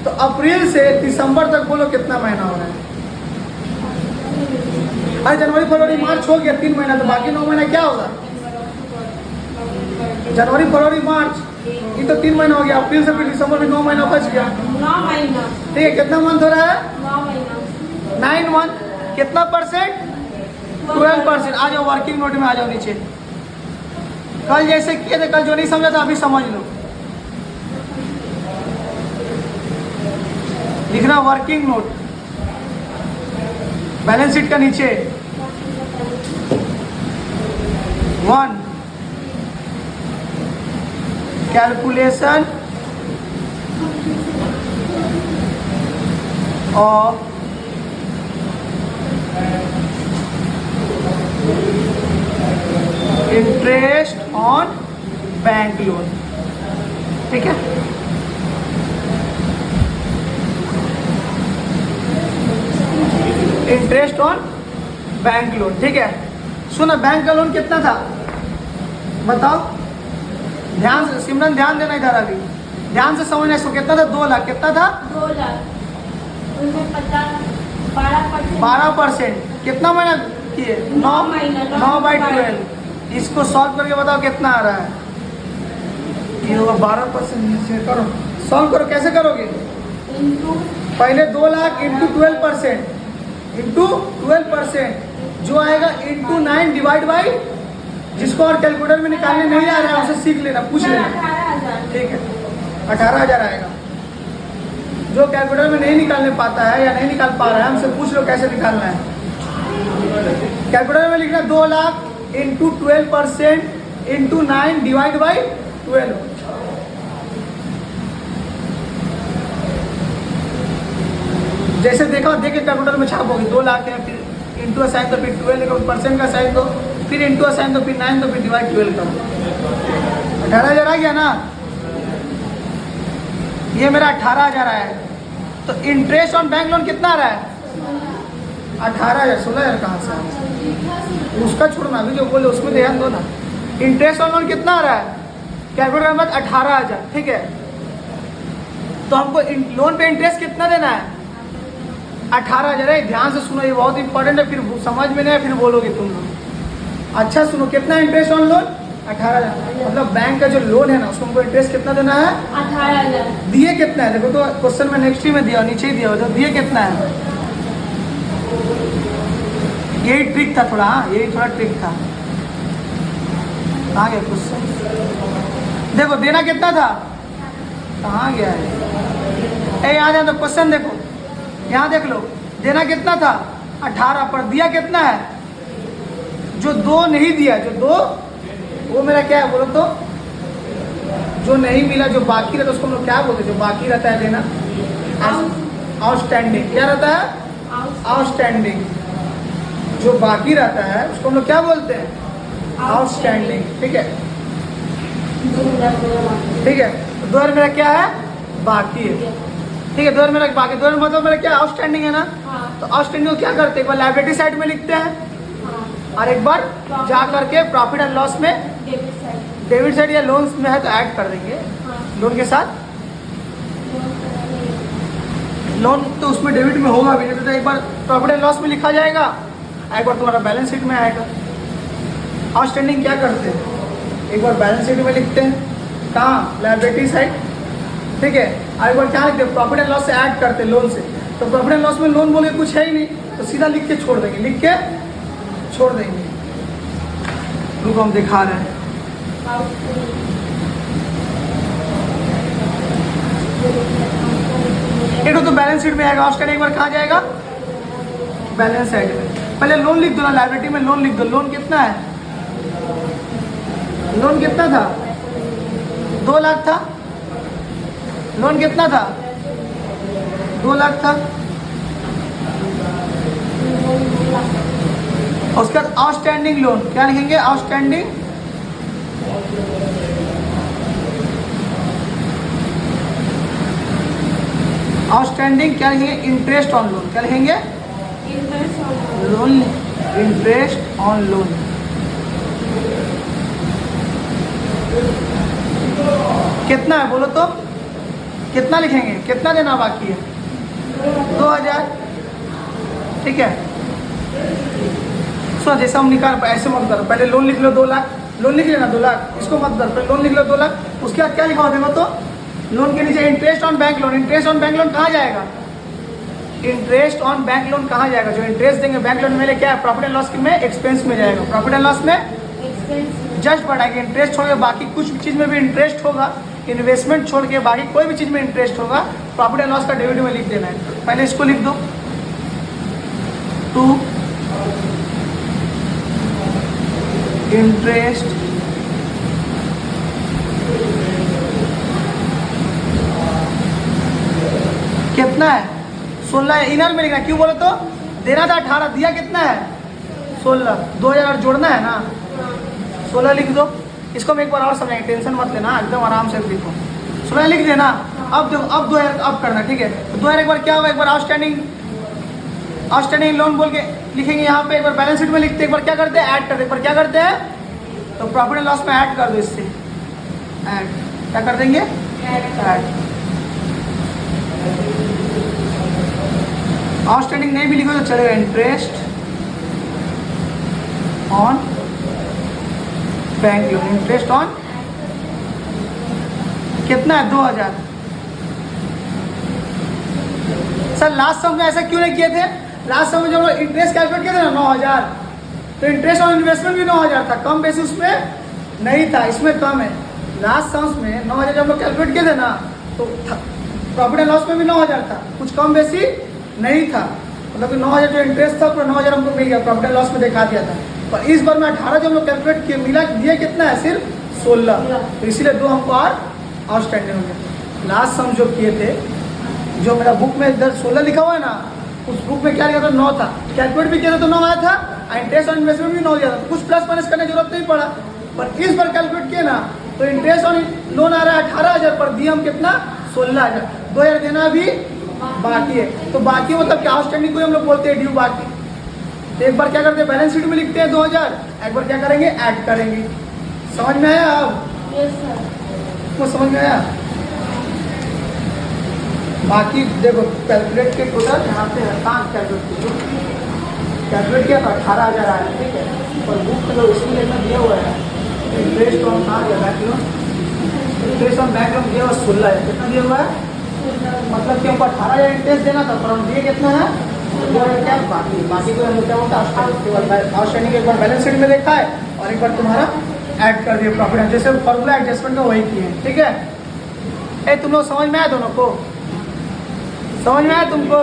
तो अप्रैल से दिसंबर तक बोलो कितना महीना हो रहा है? अरे जनवरी फरवरी मार्च हो गया 3 महीना, तो बाकी 9 महीना क्या होगा? जनवरी फरवरी मार्च, ये तो 3 महीना हो गया। अप्रैल से फिर दिसंबर में 9 महीना बच गया। 9 महीना, ठीक है। कितना मंथ हो रहा है? 9 महीना, 9 मंथ। कितना %? 12%। आ जाओ वर्किंग नोट में, आ जाओ नीचे। कल जैसे किए थे, कल जो नहीं समझा था अभी समझ लो। लिखना वर्किंग नोट बैलेंस शीट का नीचे 1 calculation of interest on bank loan, ठीक है। इंटरेस्ट ऑन बैंक लोन, ठीक है। सुनो, बैंक का लोन कितना था बताओ? ध्यान से सिमरन, ध्यान देना इधर, अभी ध्यान से समझना इसको। कितना था? 2 लाख। कितना था? 2 लाख, उसमें 12%। 12%। कितना महीना किए? 9 महीना, 9/12। इसको सॉल्व करके बताओ कितना आ रहा है? ये होगा 12%। से करो, सॉल्व करो। कैसे करोगे? इनटू पहले 2 लाख इंटू 12%, इंटू 12% जो आएगा इंटू 9 डिवाइड बाई, जिसको और कैलकुलेटर में निकालने नहीं आ रहा है उसे सीख लेना, पूछ लेना, 18,000, ठीक है। 18,000 आएगा। जो कैलकुलेटर में नहीं निकालने पाता है या नहीं निकाल पा रहा है, हमसे पूछ लो कैसे निकालना है। कैलकुलेटर में लिखना 2 lakh into 12% into 9 divide by 12। जैसे देखा देख के कैलकुलेटर में छापोगे 2 लाख है, फिर इंटू असाइन तो फिर 12 लिखो, परसेंट का साइन दो, फिर इंटू असाइन तो फिर 9 तो फिर डिवाइड 12 करो। 18,000 आ गया ना? ये मेरा 18,000 आया है। तो इंटरेस्ट ऑन बैंक लोन कितना आ रहा है? 18,000। 16,000 कहाँ से आया? उसका छोड़ना, अभी जो बोले उसमें ध्यान दो ना। इंटरेस्ट ऑन लोन कितना आ रहा है कैलकुलेटर में? 18,000, ठीक है। तो हमको लोन पे इंटरेस्ट कितना देना है? 18,000 है। ध्यान से सुनो, ये बहुत इंपॉर्टेंट है, फिर समझ में नहीं है फिर बोलोगे तुम लोग। अच्छा सुनो, कितना इंटरेस्ट ऑन लोन? 18,000। मतलब बैंक का जो लोन है ना, उसको हमको इंटरेस्ट कितना देना है? 18,000। दिए कितना है देखो तो, क्वेश्चन में नेक्स्ट ही में दिया, नीचे ही दिया हो, तो दिए कितना है? यही ट्रिक था थोड़ा, हाँ यही थोड़ा ट्रिक था। कहाँ गया क्वेश्चन? देखो देना कितना था? कहाँ गया है? यहाँ जाए तो क्वेश्चन देखो, यहाँ देख लो, देना कितना था? 18 पर दिया कितना है? जो 2 नहीं दिया, जो 2 वो मेरा क्या है बोलो तो? जो नहीं मिला, जो बाकी रहता है उसको हम लोग क्या बोलते हैं? जो बाकी रहता है देना, आउटस्टैंडिंग। क्या रहता है? आउटस्टैंडिंग। जो बाकी रहता है उसको हम लोग क्या बोलते हैं? आउटस्टैंडिंग, ठीक है। ठीक है, तो 2,000 मेरा क्या है? बाकी है, ठीक है। 2,000 मेरा बाकी, 2,000 मतलब मेरा क्या? आउटस्टैंडिंग है ना। तो आउटस्टैंडिंग को क्या करते हैं? एक बार लायबिलिटी साइड में लिखते हैं और एक बार जा करके प्रॉफिट एंड लॉस में, डेबिट साइड या लोन्स में है तो ऐड कर देंगे लोन के साथ। लोन तो उसमें डेबिट में होगा भी, नहीं तो एक बार प्रॉफिट एंड लॉस में लिखा जाएगा, एक बार तुम्हारा बैलेंस शीट में आएगा। आउटस्टैंडिंग क्या करते हैं? एक बार बैलेंस शीट में लिखते हैं, कहाँ? लायबिलिटी साइड, ठीक है। और एक बार क्या लिखते हैं? प्रॉफिट एंड लॉस से ऐड करते हैं लोन से। तो प्रॉफिट एंड लॉस में लोन बोले कुछ है ही नहीं, तो सीधा लिख के छोड़ देंगे, लिख के छोड़ देंगे। रुको हम दिखा रहे हैं। एक तो बैलेंस शीट में आएगा, आउटस्टैंडिंग एक बार कहाँ जाएगा? बैलेंस साइड में। पहले लोन लिख दो ना, लायबिलिटी में लोन लिख दो। लोन कितना है? लोन कितना था? 2 लाख था। लोन कितना था? 2 लाख था। उसके बाद आउटस्टैंडिंग लोन क्या लिखेंगे? आउटस्टैंडिंग क्या लिखेंगे? Interest on loan. क्या लिखेंगे? Loan, interest on loan. कितना है बोलो तो? कितना लिखेंगे? कितना देना बाकी है? 2000। ठीक है। सो जैसे हम निकाल ऐसे मत करो, पहले लोन लिख लो 2 लाख, लोन लिख लेना 2 लाख, इसको मत करो, पहले लोन लिख लो 2 लाख, उसके बाद क्या लिखा हुआ देखो तो? लोन के नीचे interest on bank loan. Interest on bank loan कहाँ जाएगा? इंटरेस्ट ऑन बैंक लोन कहाँ जाएगा? जो इंटरेस्ट देंगे बैंक लोन में क्या है? प्रॉफिट एंड लॉस में एक्सपेंस में जाएगा। प्रॉफिट एंड लॉस में जस्ट बढ़ाएंगे। इंटरेस्ट छोड़ के बाकी कुछ चीज में भी इंटरेस्ट होगा, इन्वेस्टमेंट छोड़ के बाकी कोई भी चीज में इंटरेस्ट होगा, प्रॉफिट एंड लॉस का डेबिट में लिख देना है। पहले इसको लिख दो 2 इंटरेस्ट कितना है? 16 है। इनर में लिखना, क्यों बोले तो? देना था 18, दिया कितना है? 16। 2000 जोड़ना है ना, 16 लिख दो। इसको हम एक बार और समझाएंगे, टेंशन मत लेना, एकदम आराम से लिखो। 16 लिख देना। अब देखो, अब 2000 अब करना, ठीक है? तो 2000 एक बार क्या होगा? एक बार आउटस्टैंडिंग लोन बोल के लिखेंगे यहाँ पे। एक बार बैलेंस शीट में लिखते, एक बार क्या करते हैं? ऐड करते। एक बार क्या करते हैं? तो प्रॉफिट एंड लॉस में ऐड कर दो। इससे ऐड क्या कर देंगे? ऐड। आउटस्टैंडिंग नहीं भी लिखो तो चलेगा। Interest on bank loan. Interest on कितना है? 2000। सर लास्ट सम में ऐसा क्यों नहीं किए थे? लास्ट सम में जब लोग इंटरेस्ट कैलकुलेट किए थे ना 9000, तो इंटरेस्ट ऑन इन्वेस्टमेंट भी 9000 था, कम बेसिस में नहीं था, इसमें कम है। लास्ट सम्स में 9000 जब लोग कैलकुलेट किए थे ना, तो प्रॉफिट एंड लॉस में भी 9000 था, कुछ कम बेसी नहीं था। मतलब कि 9000 जो इंटरेस्ट था पूरा 9000 हमको मिल गया, प्रॉफिट एंड लॉस में दिखा दिया था। पर इस बार में 18 जब लोग कैलकुलेट किए, मिला दिया कितना है? सिर्फ 16। तो इसीलिए 2 हमको और आउटस्टैंडिंग हो गया। लास्ट सम जो किए थे, जो मेरा बुक में इधर 16 लिखा हुआ है ना, उस बुक में क्या लिखा था? 9 था। कैलकुलेट भी किया था तो 9 आया था, इंटरेस्ट ऑन इन्वेस्टमेंट भी 9 दिया था, तो कुछ प्लस माइनस करने की जरूरत नहीं पड़ा। पर इस बार कैलकुलेट किए ना, तो इंटरेस्ट ऑन लोन आ रहा है 18000 पर, दिए हम कितना? 16000। 2000 देना भी बाकी है। तो बाकी मतलब क्या? आउटस्टैंडिंग को हम लोग बोलते हैं ड्यू बाकी। तो एक बार क्या करते हैं? बैलेंस शीट में लिखते हैं 2000, एक बार क्या करेंगे? ऐड करेंगे। समझ में आया? अब तो समझ में आया? बाकी देखो कैलकुलेट के टोटल यहाँ पे कहाँ कैलकुलेट किया था 18000 आया, ठीक है? और बुक तो इसमें लेना दिया हुआ है इंटरेस्ट ऑन कहाँ दिया? Bank loan. Interest on bank loan दिया हुआ 16 है। कितना दिया हुआ है? मतलब कि हमको 18000 इंटरेस्ट देना था, पर हम दिए कितना है? क्या बाकी को हम क्या होता है? आउटस्टैंडिंग एक बार बैलेंस शीट में देखा है और एक बार तुम्हारा ऐड कर दिया प्रॉफिट, जैसे फॉर्मूला एडजस्टमेंट का वही किए, ठीक है? तुम लोग समझ में आया? दोनों को समझ में आया? तुमको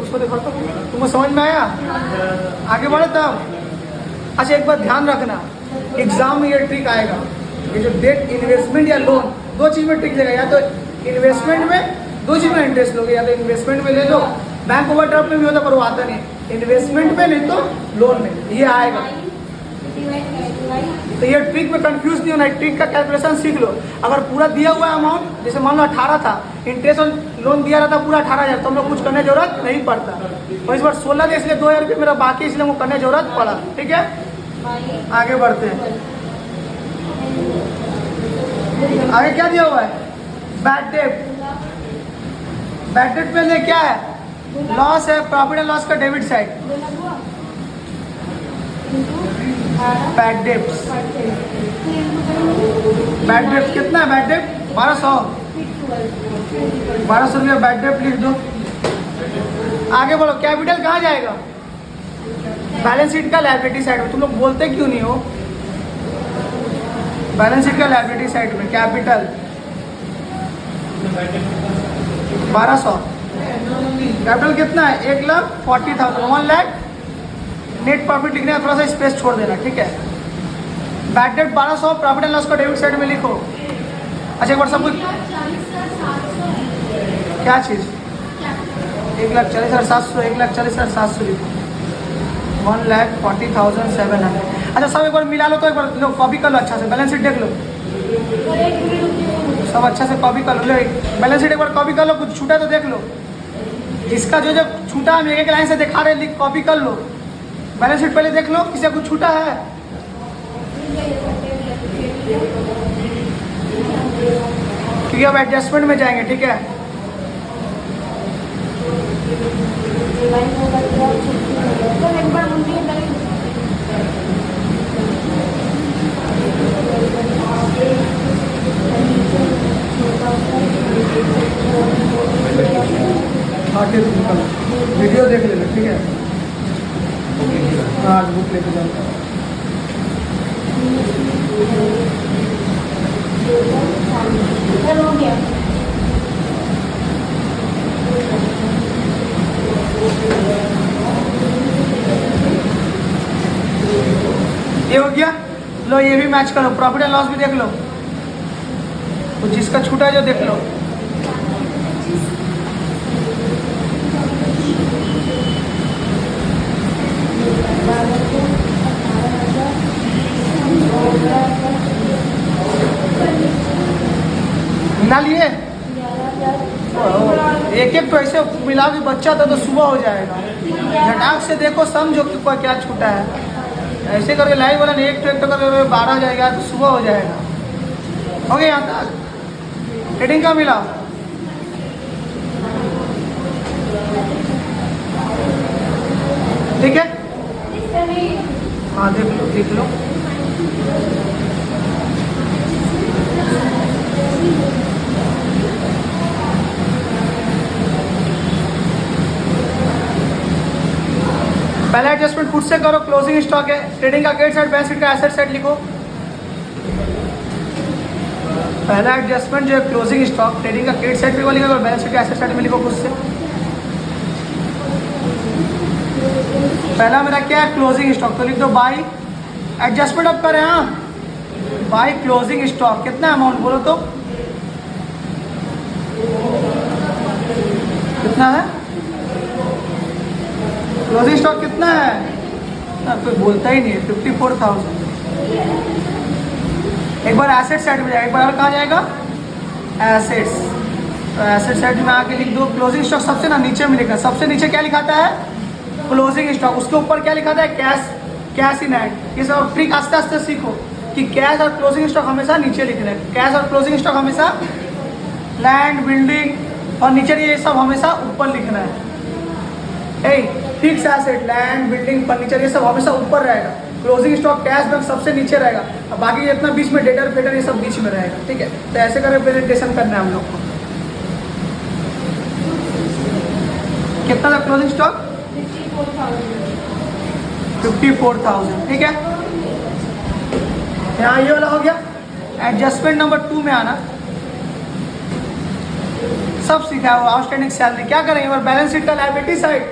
उसको देखो तो तुमको समझ में आया? आगे बढ़े तब। अच्छा एक बार ध्यान रखना, एग्जाम में ये ट्रिक आएगा, ये जो डेट इन्वेस्टमेंट या लोन, 2 चीज में ट्रिक देगा। या तो इन्वेस्टमेंट में 2 चीज में इंटरेस्ट लोगे, या तो इन्वेस्टमेंट में ले लो, बैंक ओवरड्राफ्ट में भी होता पर वो आता नहीं, इन्वेस्टमेंट में नहीं तो लोन में, ये आएगा। तो ये ट्रिक में कंफ्यूज नहीं होना, ट्रिक का कैलकुलेशन सीख लो। अगर पूरा दिया हुआ अमाउंट, जैसे मान लो 18 था, इंटरेस्ट ऑन लोन दिया रहता पूरा 18000, तो हम लोग कुछ करने की जरूरत नहीं पड़ता। तो इस बार 16 थे इसलिए 2000 रुपये मेरा बाकी, इसलिए हमको करने की जरूरत पड़ा, ठीक है? आगे बढ़ते हैं। आगे क्या दिया हुआ है? Bad debt. बैड डेट में क्या है? लॉस है, प्रॉफिट एंड लॉस का debit side. Bad debts. Bad debt कितना है? बैड डेट 1200 रुपया बैड डेट लिख दो। आगे बढ़ो, कैपिटल कहाँ जाएगा? बैलेंस शीट का लायबिलिटी साइड में। तुम लोग बोलते क्यों नहीं हो? बैलेंस शीट का लायबिलिटी साइड में कैपिटल 1200। कैपिटल कितना है? 1,40,000, 1 लाख। नेट प्रॉफिट लिखने का थोड़ा सा स्पेस छोड़ देना, ठीक है? Bad debt 1200, profit and loss का डेबिट साइड में लिखो। अच्छा एक बार सब कुछ क्या चीज़ 1,40,700 1,40,700 लिखो 1,40,700। अच्छा सब एक बार मिला लो तो एक बार लो कॉपी कर लो अच्छा से, बैलेंस शीट देख लो सब अच्छा से कॉपी कर लो। बैलेंस शीट एक बार कॉपी कर लो, कुछ छूटा तो देख लो। जिसका जो जो छूटा हम एक एक लाइन से दिखा रहे लिख कॉपी कर लो। बैलेंस शीट पहले देख लो किसी कुछ छूटा है। क्योंकि अब एडजस्टमेंट में जाएंगे, ठीक है। आके निकल वीडियो देख लेना, ठीक है। हाँ बुक लेके जाओ। हो गया। ये हो गया। लो ये भी मैच करो, प्रॉफिट एंड लॉस भी देख लो, तो जिसका छूटा है जो देख लो। मिला लिए एक एक तो ऐसे मिला के बच्चा था तो सुबह हो जाएगा। झटाक से देखो समझो कि कोई क्या छूटा है। ऐसे करके लाइव वाला एक तो करके 12 हो जाएगा तो सुबह हो जाएगा। हो गया यहाँ तक ट्रेडिंग का मिला। ठीक है हाँ देख लो पहला एडजस्टमेंट खुद से करो। क्लोजिंग स्टॉक है, ट्रेडिंग का क्रेडिट साइड, बैलेंस शीट का एसेट साइड लिखो। पहला एडजस्टमेंट जो है क्लोजिंग स्टॉक, ट्रेडिंग का क्रेडिट साइड पे लिखो और बैलेंस शीट का एसेट साइड में लिखो खुद से। पहला मेरा क्या है क्लोजिंग स्टॉक, तो लिख दो बाई। एडजस्टमेंट अब करें हाँ, बाई क्लोजिंग स्टॉक कितना अमाउंट बोलो तो कितना है। क्लोजिंग स्टॉक कितना है ना, कोई बोलता ही नहीं है। 54,000। एक बार एसेट साइड में जाएगा, एक बार और कहाँ जाएगा एसेट्स। तो एसेट साइड में आके लिख दो क्लोजिंग स्टॉक। सबसे ना नीचे में लिखा, सबसे नीचे क्या लिखाता है क्लोजिंग स्टॉक, उसके ऊपर क्या लिखाता है कैश इन हैंड। ये सब ट्रिक आस्ते आस्ते सीखो कि कैश और क्लोजिंग स्टॉक हमेशा नीचे लिखना है। कैश और क्लोजिंग स्टॉक हमेशा लैंड बिल्डिंग और नीचे ये सब हमेशा ऊपर लिखना है। Fix asset land building furniture ये सब हमेशा ऊपर रहेगा। क्लोजिंग स्टॉक कैश बैंक सबसे नीचे रहेगा और बाकी जितना बीच में डेटर फेटर ये सब बीच में रहेगा। ठीक है तो ऐसे करके प्रेजेंटेशन करना है हम लोग को। कितना था क्लोजिंग स्टॉक 54,000। ठीक है यहाँ ये वाला हो गया। एडजस्टमेंट नंबर 2 में आना, सब सीखा है। आउटस्टैंडिंग सैलरी क्या करेंगे, एक बार बैलेंस शीट का लायबिलिटी साइड,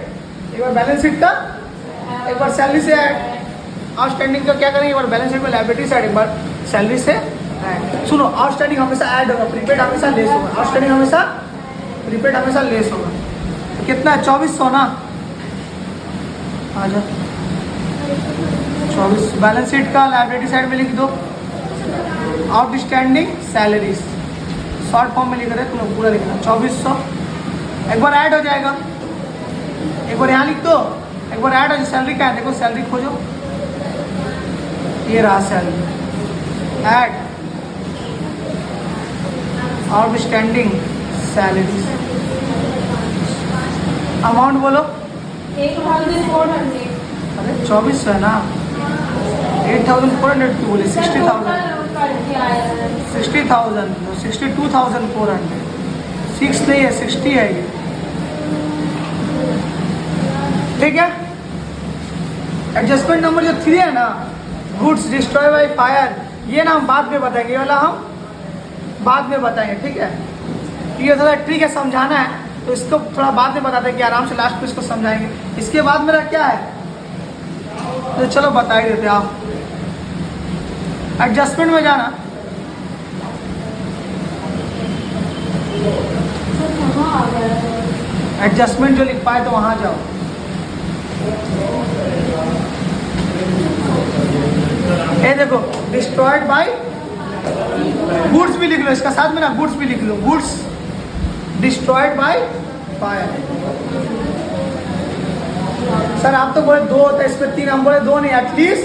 एक बार बैलेंस शीट का, एक बार सैलरी से ऐड। आउटस्टैंडिंग का क्या करेंगे, एक बार बैलेंस शीट में लायबिलिटी साइड, एक बार सैलरी से ऐड। सुनो आउटस्टैंडिंग हमेशा ऐड होगा, प्रीपेड हमेशा लेस होगा। आउटस्टैंडिंग हमेशा प्रीपेड हमेशा लेस होगा। तो कितना है 2400 ना, आ जाओ 24। बैलेंस शीट का लायबिलिटी साइड में लिख दो आउटस्टैंडिंग सैलरीज, शॉर्ट फॉर्म में लिख रहे तुम पूरा लिखना 2400। एक बार ऐड हो जाएगा, एक बार यहाँ लिख दो, एक बार ऐड हो जाए। सैलरी क्या है देखो, सैलरी खोजो, ये रहा salary add outstanding salaries. Amount बोलो 1,400। अरे 2400 है ना, 8,400 क्यों बोले, 60,000 62,400, 6 नहीं है 60 है ये। ठीक है एडजस्टमेंट नंबर जो 3 है ना, गुड्स डिस्ट्रॉय बाय फायर, ये ना हम बाद में बताएंगे, ये वाला हम बाद में बताएंगे। ठीक है ये थोड़ा ट्रिक है, समझाना है तो इसको थोड़ा बाद में बताते हैं कि आराम से लास्ट में इसको समझाएंगे। इसके बाद मेरा क्या है तो चलो बता ही देते आप। एडजस्टमेंट में जाना, सर कहाँ आ गया है? एडजस्टमेंट जो लिख पाए तो वहाँ जाओ। ये देखो डिस्ट्रॉयड बाय गुड्स भी लिख लो, इसका साथ में ना गुड्स भी लिख लो, goods destroyed by fire. Sir आप तो बोले 2 होता है, इसमें 3, हम बोले 2 नहीं, एटलीस्ट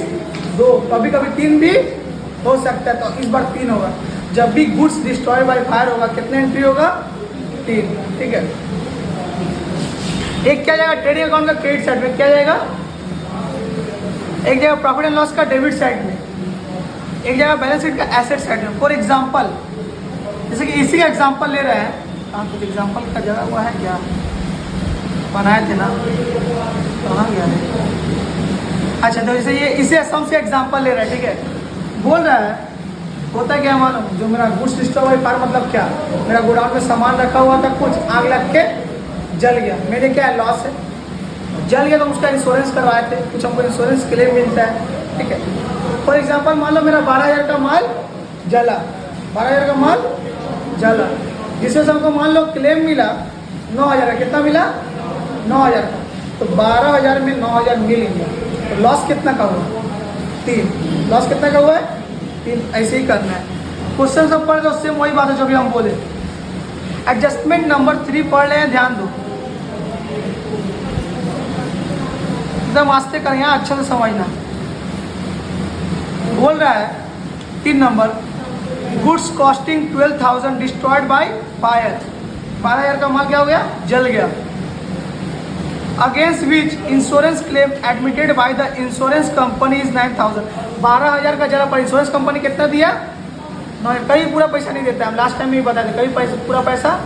2, कभी कभी 3 भी हो सकता है, तो इस बार 3 होगा। जब भी गुड्स डिस्ट्रॉयड बाय फायर होगा कितने एंट्री होगा? 3, ठीक है। एक क्या जाएगा ट्रेडिंग अकाउंट का क्रेडिट साइड में, क्या जाएगा? एक जगह प्रॉफिट एंड लॉस का डेबिट साइड में, एक जगह बैलेंस शीट का एसेट साइड में। फॉर एग्जांपल जैसे कि इसी का एग्जांपल ले रहे हैं, कहाँ कुछ एग्जांपल का जगह हुआ है क्या, बनाए थे ना, कहाँ गया है? अच्छा तो जैसे ये इसी असम से एग्जांपल ले रहे हैं, ठीक है। बोल रहा है होता क्या मालूम, जो मेरा गुड्स डिस्ट्रॉय बाय फायर मतलब क्या, मेरा गोडाउन में सामान रखा हुआ था, कुछ आग लग के जल गया, मेरे क्या है लॉस है, जल गया तो उसका इंश्योरेंस करवाए थे, कुछ हमको इंश्योरेंस क्लेम मिलता है, ठीक है। फॉर एग्जांपल मान लो मेरा 12,000 का माल जला, 12,000 का माल जला, जिसमें से हमको मान लो क्लेम मिला 9,000 का, कितना मिला? 9,000 का, तो 12,000 में 9,000 मिल गया, तो लॉस कितना का हुआ? 3, लॉस कितना का हुआ है? 3। ऐसे ही करना है। क्वेश्चन सब पढ़ लो, सेम वही बात है जो भी हम बोले। एडजस्टमेंट नंबर 3 पढ़ लें, ध्यान दो, एकदम आस्ते कर, यहाँ अच्छे से समझना। बोल रहा है 3 number, goods costing 12,000 destroyed by fire, 12,000 का माल क्या हो गया? जल गया। Against which insurance claim admitted by the insurance company is 9,000, 12,000 का जला पर इंश्योरेंस कंपनी कितना दिया? कहीं पूरा पैसा नहीं देता, हम लास्ट टाइम में ही बता दें, कहीं पैसा पूरा पैसा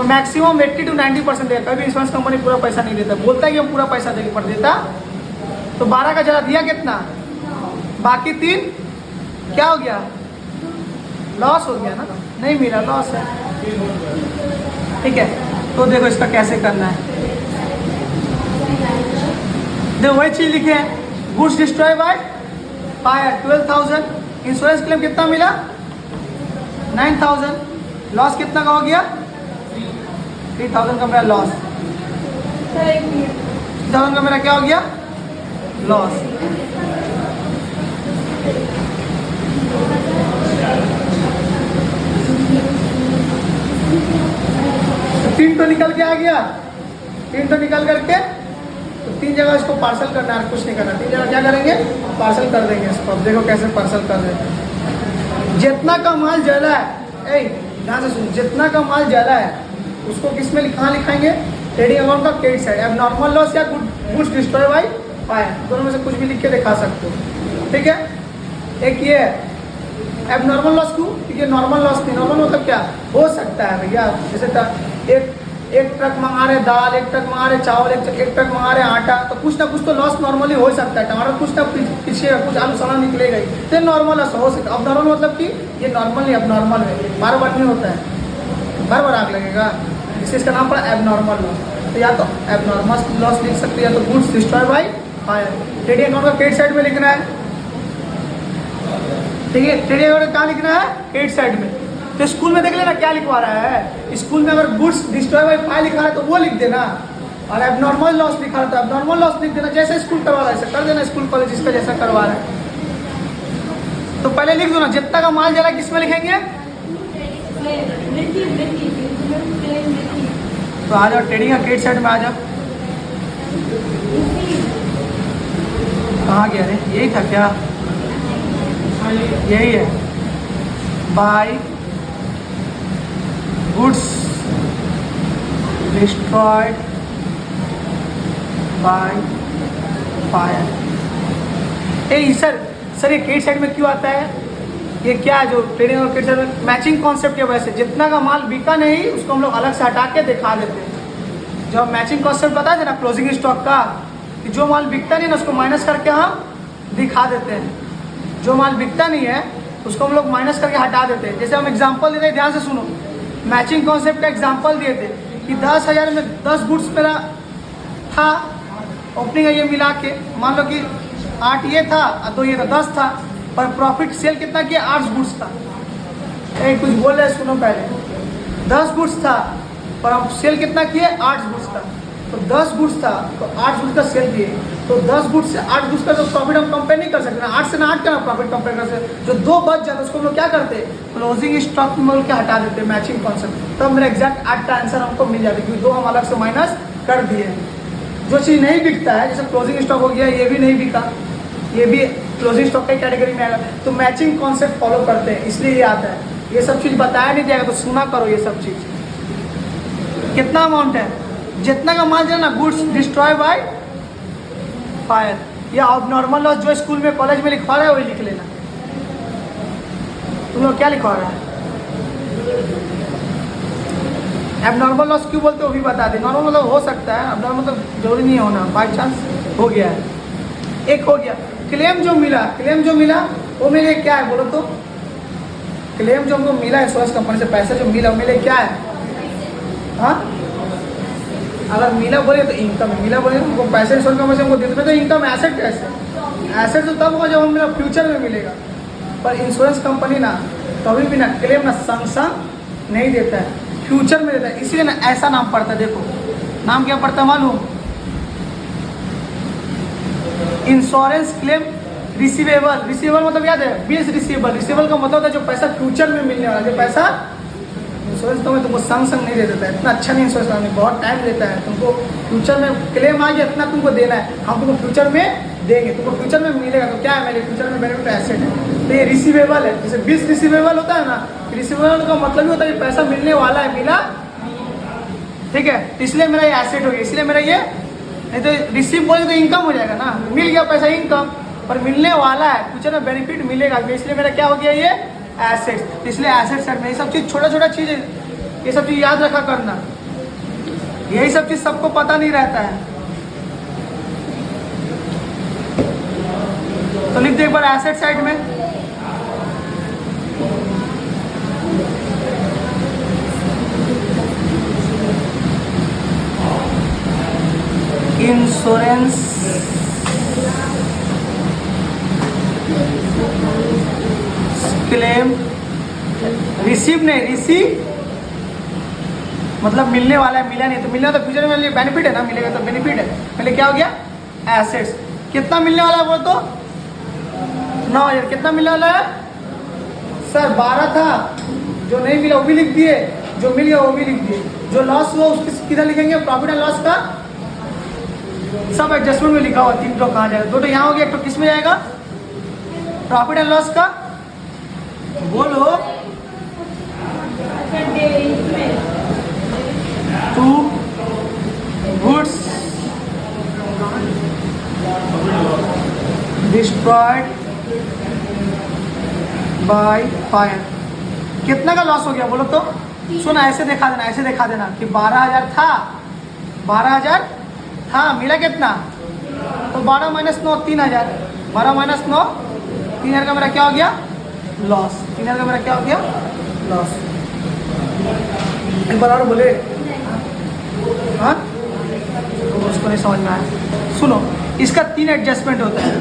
मैक्सिमम 80 to 90% देगा, कभी इंश्योरेंस कंपनी पूरा पैसा नहीं देता, बोलता है कि हम पूरा पैसा देंगे पर देता। तो 12 का जला दिया कितना? बाकी 3 क्या हो गया? लॉस हो गया ना, नहीं मिला, लॉस है, ठीक है। तो देखो इसका कैसे करना है, देखो वही चीज लिखे हैं, goods destroy by fire 12,000, insurance claim कितना मिला? 9,000, लॉस कितना का हो गया? 3,000 का मेरा लॉस, सर एक मिनट, 3,000 का मेरा क्या हो गया? लॉस। तो 3 तो निकल के आ गया, 3 तो निकल करके, तो 3 जगह इसको पार्सल करना है, कुछ नहीं करना, 3 जगह क्या करेंगे? पार्सल कर देंगे इसको। अब देखो कैसे पार्सल कर देते हैं। जितना का माल जला है, ध्यान से सुनो, जितना का माल जला है उसको किस में कहाँ लिखाएंगे? ट्रेडिंग अकाउंट का क्रेडिट साइड, अब नॉर्मल लॉस या गुड्स डिस्ट्रॉय बाय फायर, दोनों में से कुछ भी लिख के दिखा सकते हो, ठीक है। एक ये अब नॉर्मल लॉस क्यों? क्योंकि नॉर्मल लॉस नहीं, नॉर्मल मतलब क्या हो सकता है भैया, जैसे एक ट्रक मंगा रहे दाल, एक ट्रक मंगा रहे चावल, एक ट्रक मंगा रहे आटा, तो कुछ ना कुछ तो लॉस नॉर्मली हो सकता है, टमाटर कुछ ना पीछे कुछ आलू सामान निकलेगा ही, तो नॉर्मल लॉस हो सकता है। अब नॉर्मल मतलब कि ये नॉर्मल नहीं, अब नॉर्मल है, बार बार नहीं होता है, बार बार आग लगेगा, इसलिए इसका नाम पड़ा एबनॉर्मल लॉस। तो या तो एबनॉर्मल लॉस लिख सकते हैं, या तो goods destroy by fire. Trading account का क्रेडिट साइड में लिखना है, ठीक है। ट्रेडिंग अकाउंट कहाँ लिखना है? क्रेडिट साइड में। तो स्कूल में देख लेना क्या लिखवा रहा है, स्कूल में अगर गुड्स डिस्ट्रॉय बाय फायर लिखा है तो वो लिख देना, और एबनॉर्मल लॉस लिखा है तो एबनॉर्मल लॉस लिख देना, जैसे स्कूल करवा रहा है ऐसा कर देना, स्कूल कॉलेज जिसका जैसा करवा रहा है। तो पहले लिख दो ना, जितना का माल जला किस में लिखेंगे? तो आ जाओ ट्रेडिंग का क्रेडिट साइड में आ जाओ। कहाँ गया रे, यही था क्या? यही है, by goods destroyed by fire. ए सर ये क्रेडिट साइड में क्यों आता है? ये क्या है जो ट्रेडिंग और क्रेडिट साइड में मैचिंग कॉन्सेप्ट है, वैसे जितना का माल बिका नहीं उसको हम लोग अलग से हटा के दिखा देते हैं। जो हम मैचिंग कॉन्सेप्ट बताए थे ना क्लोजिंग स्टॉक का, कि जो माल बिकता नहीं ना उसको माइनस करके हम दिखा देते हैं, जो माल बिकता नहीं है उसको हम लोग माइनस करके हटा देते हैं। जैसे हम एग्जांपल देते हैं, ध्यान से सुनो, मैचिंग कॉन्सेप्ट का एग्जांपल दिए थे कि 10,000 में 10 गुड्स मेरा था, ओपनिंग है ये मिला के, मान लो कि 8 ये था और 2 ये था, 10 था, पर प्रॉफिट सेल कितना किया, 8 गुड्स था। कुछ बोल रहे सुनो, पहले 10 गुड्स था पर हम सेल कितना किए, 8 गुड्स था। तो 10 गुड्स था तो 8 गुड्स का सेल किए, तो 10 गुड्स से 8 गुड्स का तो प्रॉफिट हम कंपेयर नहीं कर सकते ना, 8 से ना 8 का प्रॉफिट कंपेयर कर सकते। जो 2 बच जाता उसको हम लोग क्या करते, क्लोजिंग स्टॉक में के हटा देते, मैचिंग कॉन्सेप्ट। तब मेरा एग्जैक्ट 8 का आंसर हमको मिल जाता, क्योंकि 2 हम अलग से माइनस कर दिए। जो चीज़ नहीं बिकता है, जैसे क्लोजिंग स्टॉक हो गया, ये भी नहीं बिका, ये भी क्लोजिंग स्टॉक की कैटेगरी में आएगा, तो मैचिंग कॉन्सेप्ट फॉलो करते हैं, इसलिए ये आता है। ये सब चीज़ बताया नहीं जाएगा तो सुना करो ये सब चीज़। कितना अमाउंट है, जितना का मान जाए ना, गुड्स डिस्ट्रॉय बाय फायर या अब नॉर्मल लॉस जो स्कूल में कॉलेज में लिखवा रहा है वही लिख लेना। तुम लोग क्या लिखवा रहा है, अब नॉर्मल लॉस क्यों बोलते हो भी बता दे। नॉर्मल मतलब हो सकता है, अब नॉर्मल मतलब जरूरी नहीं होना, बाई चांस हो गया है। एक हो गया क्लेम जो मिला, क्लेम जो मिला वो मेरे क्या है बोलो तो, क्लेम जो हमको मिला इंश्योरेंस कंपनी से, पैसा जो मिला वो मेरे क्या है, हाँ अगर मिला बोले तो इनकम है, मिला बोले हमको पैसे इंश्योरेंस कंपनी से हमको देते तो इनकम। एसेट कैसे, एसेट तो तब होगा जब हम मेरा फ्यूचर में मिलेगा, पर इंश्योरेंस कंपनी ना कभी भी ना क्लेम ना संग नहीं देता है, फ्यूचर में देता है। इसीलिए ना ऐसा नाम पड़ता है, देखो नाम क्या पड़ता है मालूम, इंश्योरेंस क्लेम रिसीवेबल। रिसीवेबल मतलब याद है, बिल्स रिसीवेबल। रिसीवेबल का मतलब है जो पैसा फ्यूचर में मिलने वाला, जो पैसा इंश्योरेंस कंपनी तुमको संग नहीं दे देता है, इतना अच्छा नहीं इंश्योरेंस कंपनी, बहुत टाइम लेता है। तुमको फ्यूचर में क्लेम आ गया, इतना तुमको देना है, हम तुमको फ्यूचर में देंगे, तुमको फ्यूचर में मिलेगा। तो क्या है, मेरे फ्यूचर में बेनिफिट एसेट है, तो ये रिसीवेबल है। जैसे बिल्स रिसीवेबल होता है ना, रिसीवेबल का मतलब ही होता है पैसा मिलने वाला है, मिला, ठीक है, इसलिए मेरा ये एसेट हो गया, इसलिए मेरा ये, नहीं तो रिसीव बोले तो इनकम हो जाएगा ना, मिल गया पैसा इनकम, पर मिलने वाला है, फ्यूचर में बेनिफिट मिलेगा, इसलिए मेरा क्या हो गया ये एसेट्स। इसलिए एसेट साइड में ये सब चीज़ छोटा छोटा चीज़, ये सब चीज़ याद रखा करना, यही सब चीज़ सबको पता नहीं रहता है। तो लिख दे एक बार एसेट साइड में, इंश्योरेंस क्लेम रिसीव नहीं, रिसीव मतलब मिलने वाला है, मिला नहीं तो मिलना, तो फ्यूचर में लिए बेनिफिट है ना, मिलेगा तो बेनिफिट है। पहले क्या हो गया एसेट्स, कितना मिलने वाला है वो तो 9,000, कितना मिलने वाला है सर 12 था, जो नहीं मिला वो भी लिख दिए, जो मिल गया वो भी लिख दिए, जो लॉस हुआ उसकी किधर लिखेंगे, प्रॉफिट एंड लॉस का सब एडजस्टमेंट में लिखा हुआ। 3 तो कहाँ जाएगा, 2 तो यहाँ हो गया, 1 तो किस में जाएगा, प्रॉफिट एंड लॉस का, बोलो 2 गुड्स डिस्ट्रॉयड बाय फायर। कितना का लॉस हो गया बोलो तो, सुना ऐसे दिखा देना, ऐसे दिखा देना कि 12,000 था, 12,000 था, मिला कितना, तो 12 - 9 3,000, 12 - 9 3,000 का मेरा क्या हो गया लॉस, 3,000 का मेरा क्या हो गया लॉस। एक बार और बोले, हाँ तो उसको नहीं समझ में आया। सुनो इसका 3 एडजस्टमेंट होता है,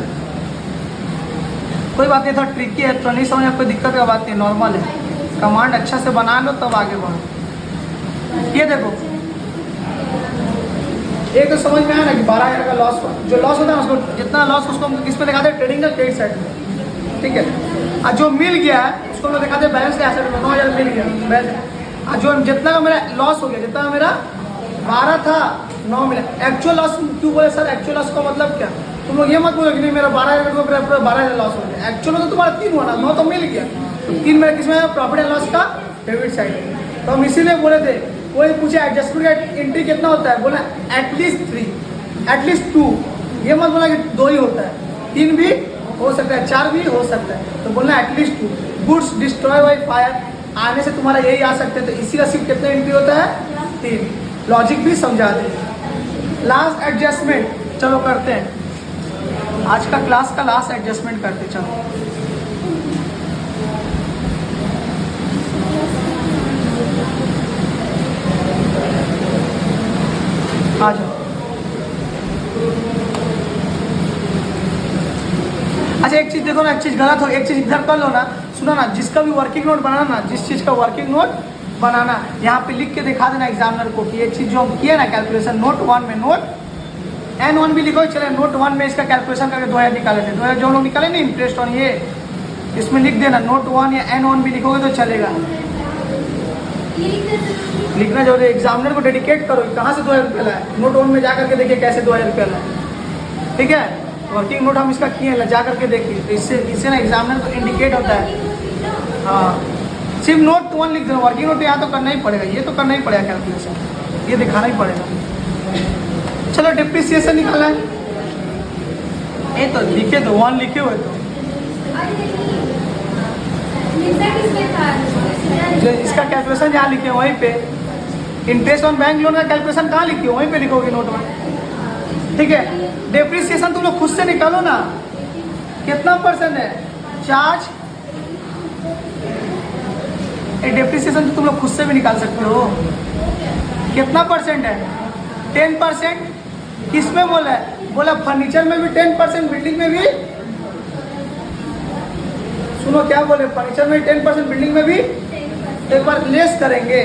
कोई बात नहीं, थोड़ा ट्रिकी है तो नहीं समझ, कोई दिक्कत का बात नहीं, नॉर्मल है। कमांड अच्छा से बना लो तब आगे बढ़ो। ये देखो एक तो समझ में आया ना कि 12,000 का लॉस, जो लॉस होता है उसको, जितना लॉस उसको हम किस में दिखाते हैं, ट्रेडिंग का क्रेडिट साइड में, ठीक है। और जो मिल गया है उसको हम दिखाते हैं बैलेंस के एसेट में, 9,000 मिल गया बैलेंस। और जो जितना का मेरा लॉस हो गया, जितना का मेरा 12 था 9 मिला। एक्चुअल लॉस क्यों बोले सर, एक्चुअल लॉस का मतलब क्या, तुम लोग ये मत बोलो कि नहीं मेरा 12,000 का पूरा 12,000 लॉस हो गया, एक्चुअल में तो तुम्हारा 3 हुआ ना, 9 तो मिल गया, तो 3 मेरा किस में, प्रॉफिट एंड लॉस का डेबिट साइड। तो हम इसीलिए बोले थे, कोई पूछे एडजस्टमेंट का एंट्री कितना होता है, बोला एटलीस्ट 3, एटलीस्ट 2, ये मत बोला कि 2 ही होता है, 3 भी हो सकता है, 4 भी हो सकता है, तो बोलना at least 2। Goods destroy by fire आने से तुम्हारा यही आ सकते हैं, तो इसी का सिर्फ कितना एंट्री होता है 3। लॉजिक भी समझा दें। लास्ट एडजस्टमेंट चलो करते हैं, आज का क्लास का लास्ट एडजस्टमेंट करते चलो। आ जाओ। अच्छा एक चीज देखो, देखो ना एक चीज़ गलत हो, एक चीज़ इधर कर लो ना, सुनो ना, जिसका भी वर्किंग नोट बनाना ना, जिस चीज़ का वर्किंग नोट बनाना यहाँ पे लिख के दिखा देना एग्जामिनर को कि ये चीज़ जो हम किए ना कैलकुलेशन नोट 1 में, नोट N1 भी लिखो, चले नोट 1 में इसका कैलकुलेशन करके 2000 निकाले थे, 2000 जो लोग निकाले नहीं इंटरेस्ट ऑन ये, इसमें लिख देना नोट 1 या N1 भी लिखोगे तो चलेगा। लिखना जरूरी, एग्जामिनर को डेडिकेट करो कहाँ से 2000 रुपये लाए, नोट 1 में जा करके देखिए कैसे 2000 रुपये लाए, ठीक है। वर्किंग नोट हम इसका किए जा करके देखिए, तो इससे ना एग्जामिनर को इंडिकेट होता है। हाँ, सिर्फ नोट 1 लिख देना, वर्किंग नोट यहाँ तो करना ही पड़ेगा, ये तो करना ही पड़ेगा कैलकुलेशन, ये दिखाना ही पड़ेगा। चलो डिप्रिसिएशन निकाला है, ये तो लिखे तो 1 लिखे हुए तो जो इसका कैलकुलेशन जहाँ लिखे वहीं पे, इंटरेस्ट ऑन बैंक लोन का कैलकुलेशन कहाँ लिखे वहीं पे लिखोगे नोट में, ठीक है। डेप्रिसिएशन तुम लोग खुद से निकालो ना, कितना परसेंट है चार्ज, डेप्रिसिएशन तुम लोग खुद से भी निकाल सकते हो, कितना परसेंट है 10%। किसमें बोला है, बोला फर्नीचर में भी 10%, बिल्डिंग में भी, सुनो क्या बोले, फर्नीचर में 10%, बिल्डिंग में भी। एक बार लेस करेंगे,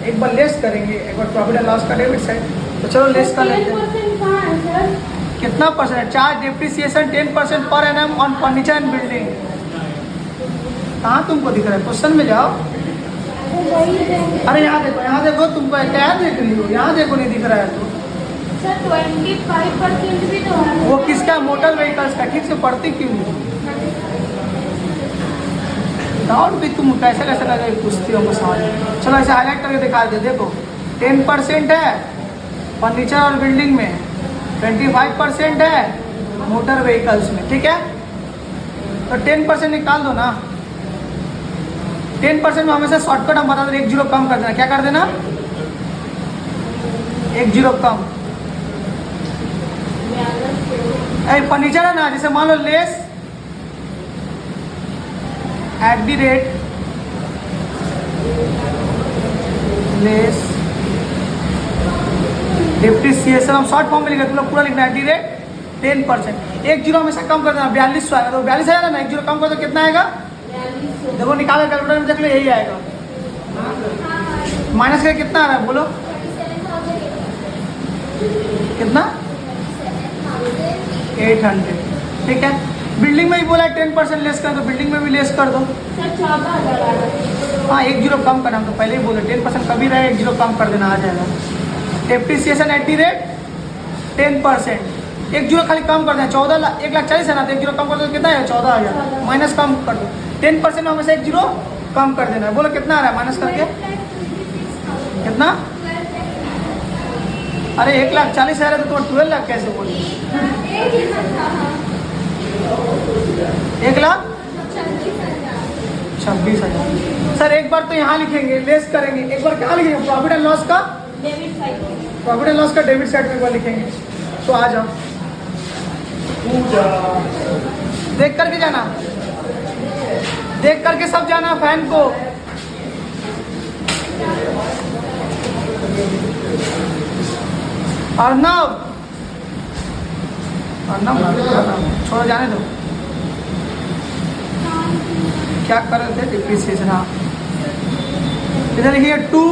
एक बार लेस करेंगे, एक बार प्रॉफिट एंड लॉस का डेबिट साइड, तो चलो लेस कर लेते हैं। कितना परसेंट है charge depreciation 10% per annum on furniture and building. कहाँ तुमको दिख रहा है, क्वेश्चन में जाओ, अरे यहाँ देखो तुमको क्या देख रही हो, यहाँ देखो नहीं दिख रहा है तो सर 25% भी तो है। वो किसका, मोटर व्हीकल्स का, ठीक से पढ़ती क्यों नहीं, डाउट भी तुम कैसे कैसे लगे पूछती हो मुझे समझ। चलो ऐसे हाईलाइट करके दिखा दे, देखो 10% है फर्नीचर और बिल्डिंग में, 25% है मोटर व्हीकल्स में, ठीक है। तो 10% निकाल दो ना, 10% में हमेशा शॉर्टकट हम बता दें, 1 0 कम कर देना, क्या कर देना 1 0 कम। फर्नीचर है ना, जैसे मान लो less at the rate, less depreciation, हम शॉर्ट फॉर्म में लिखा, तुम लोग पूरा लिखना एट द रेट 10%। 1 0 हमेशा कम कर देना, 4200 आएगा, तो 42 आएगा ना, 1 0 कम कर दो कितना आएगा, देखो निकालो कैलकुलेटर में देख लो, यही आएगा। माइनस का कितना आ रहा है बोलो, कितना 800, ठीक है। बिल्डिंग में ही बोला 10% लेस कर दो, बिल्डिंग में भी लेस कर दो। सर 14,000। हाँ 1 0 कम करना, हम तो पहले ही बोले 10% कभी रहे, 1 0 कम कर देना आ जाएगा। डेप्रिसिएशन एट द रेट 10%, 1 0 खाली कम कर देना, 1,40,000 है ना, तो 1 0 कम कर दो कितना है 14,000, माइनस कम कर दो, 10% में हमेशा 1 0 कम कर देना है। बोलो कितना आ रहा है माइनस करके, कितना, अरे 1,40,000 है तो तुम 12 लाख कैसे बोले, 1,26,000। सर एक बार तो यहाँ लिखेंगे, लेस करेंगे, एक बार कहाँ लिखेंगे, प्रॉफिट एंड लॉस का debit side, profit and loss का डेबिट साइड में एक बार लिखेंगे। तो आ जाओ, देख करके जाना, देख करके सब जाना फैन को। अर्नब, छोड़ो जाने दो, क्या कर रहे थे, डिप्रिसिएशन। हाँ इधर लिखिए 2।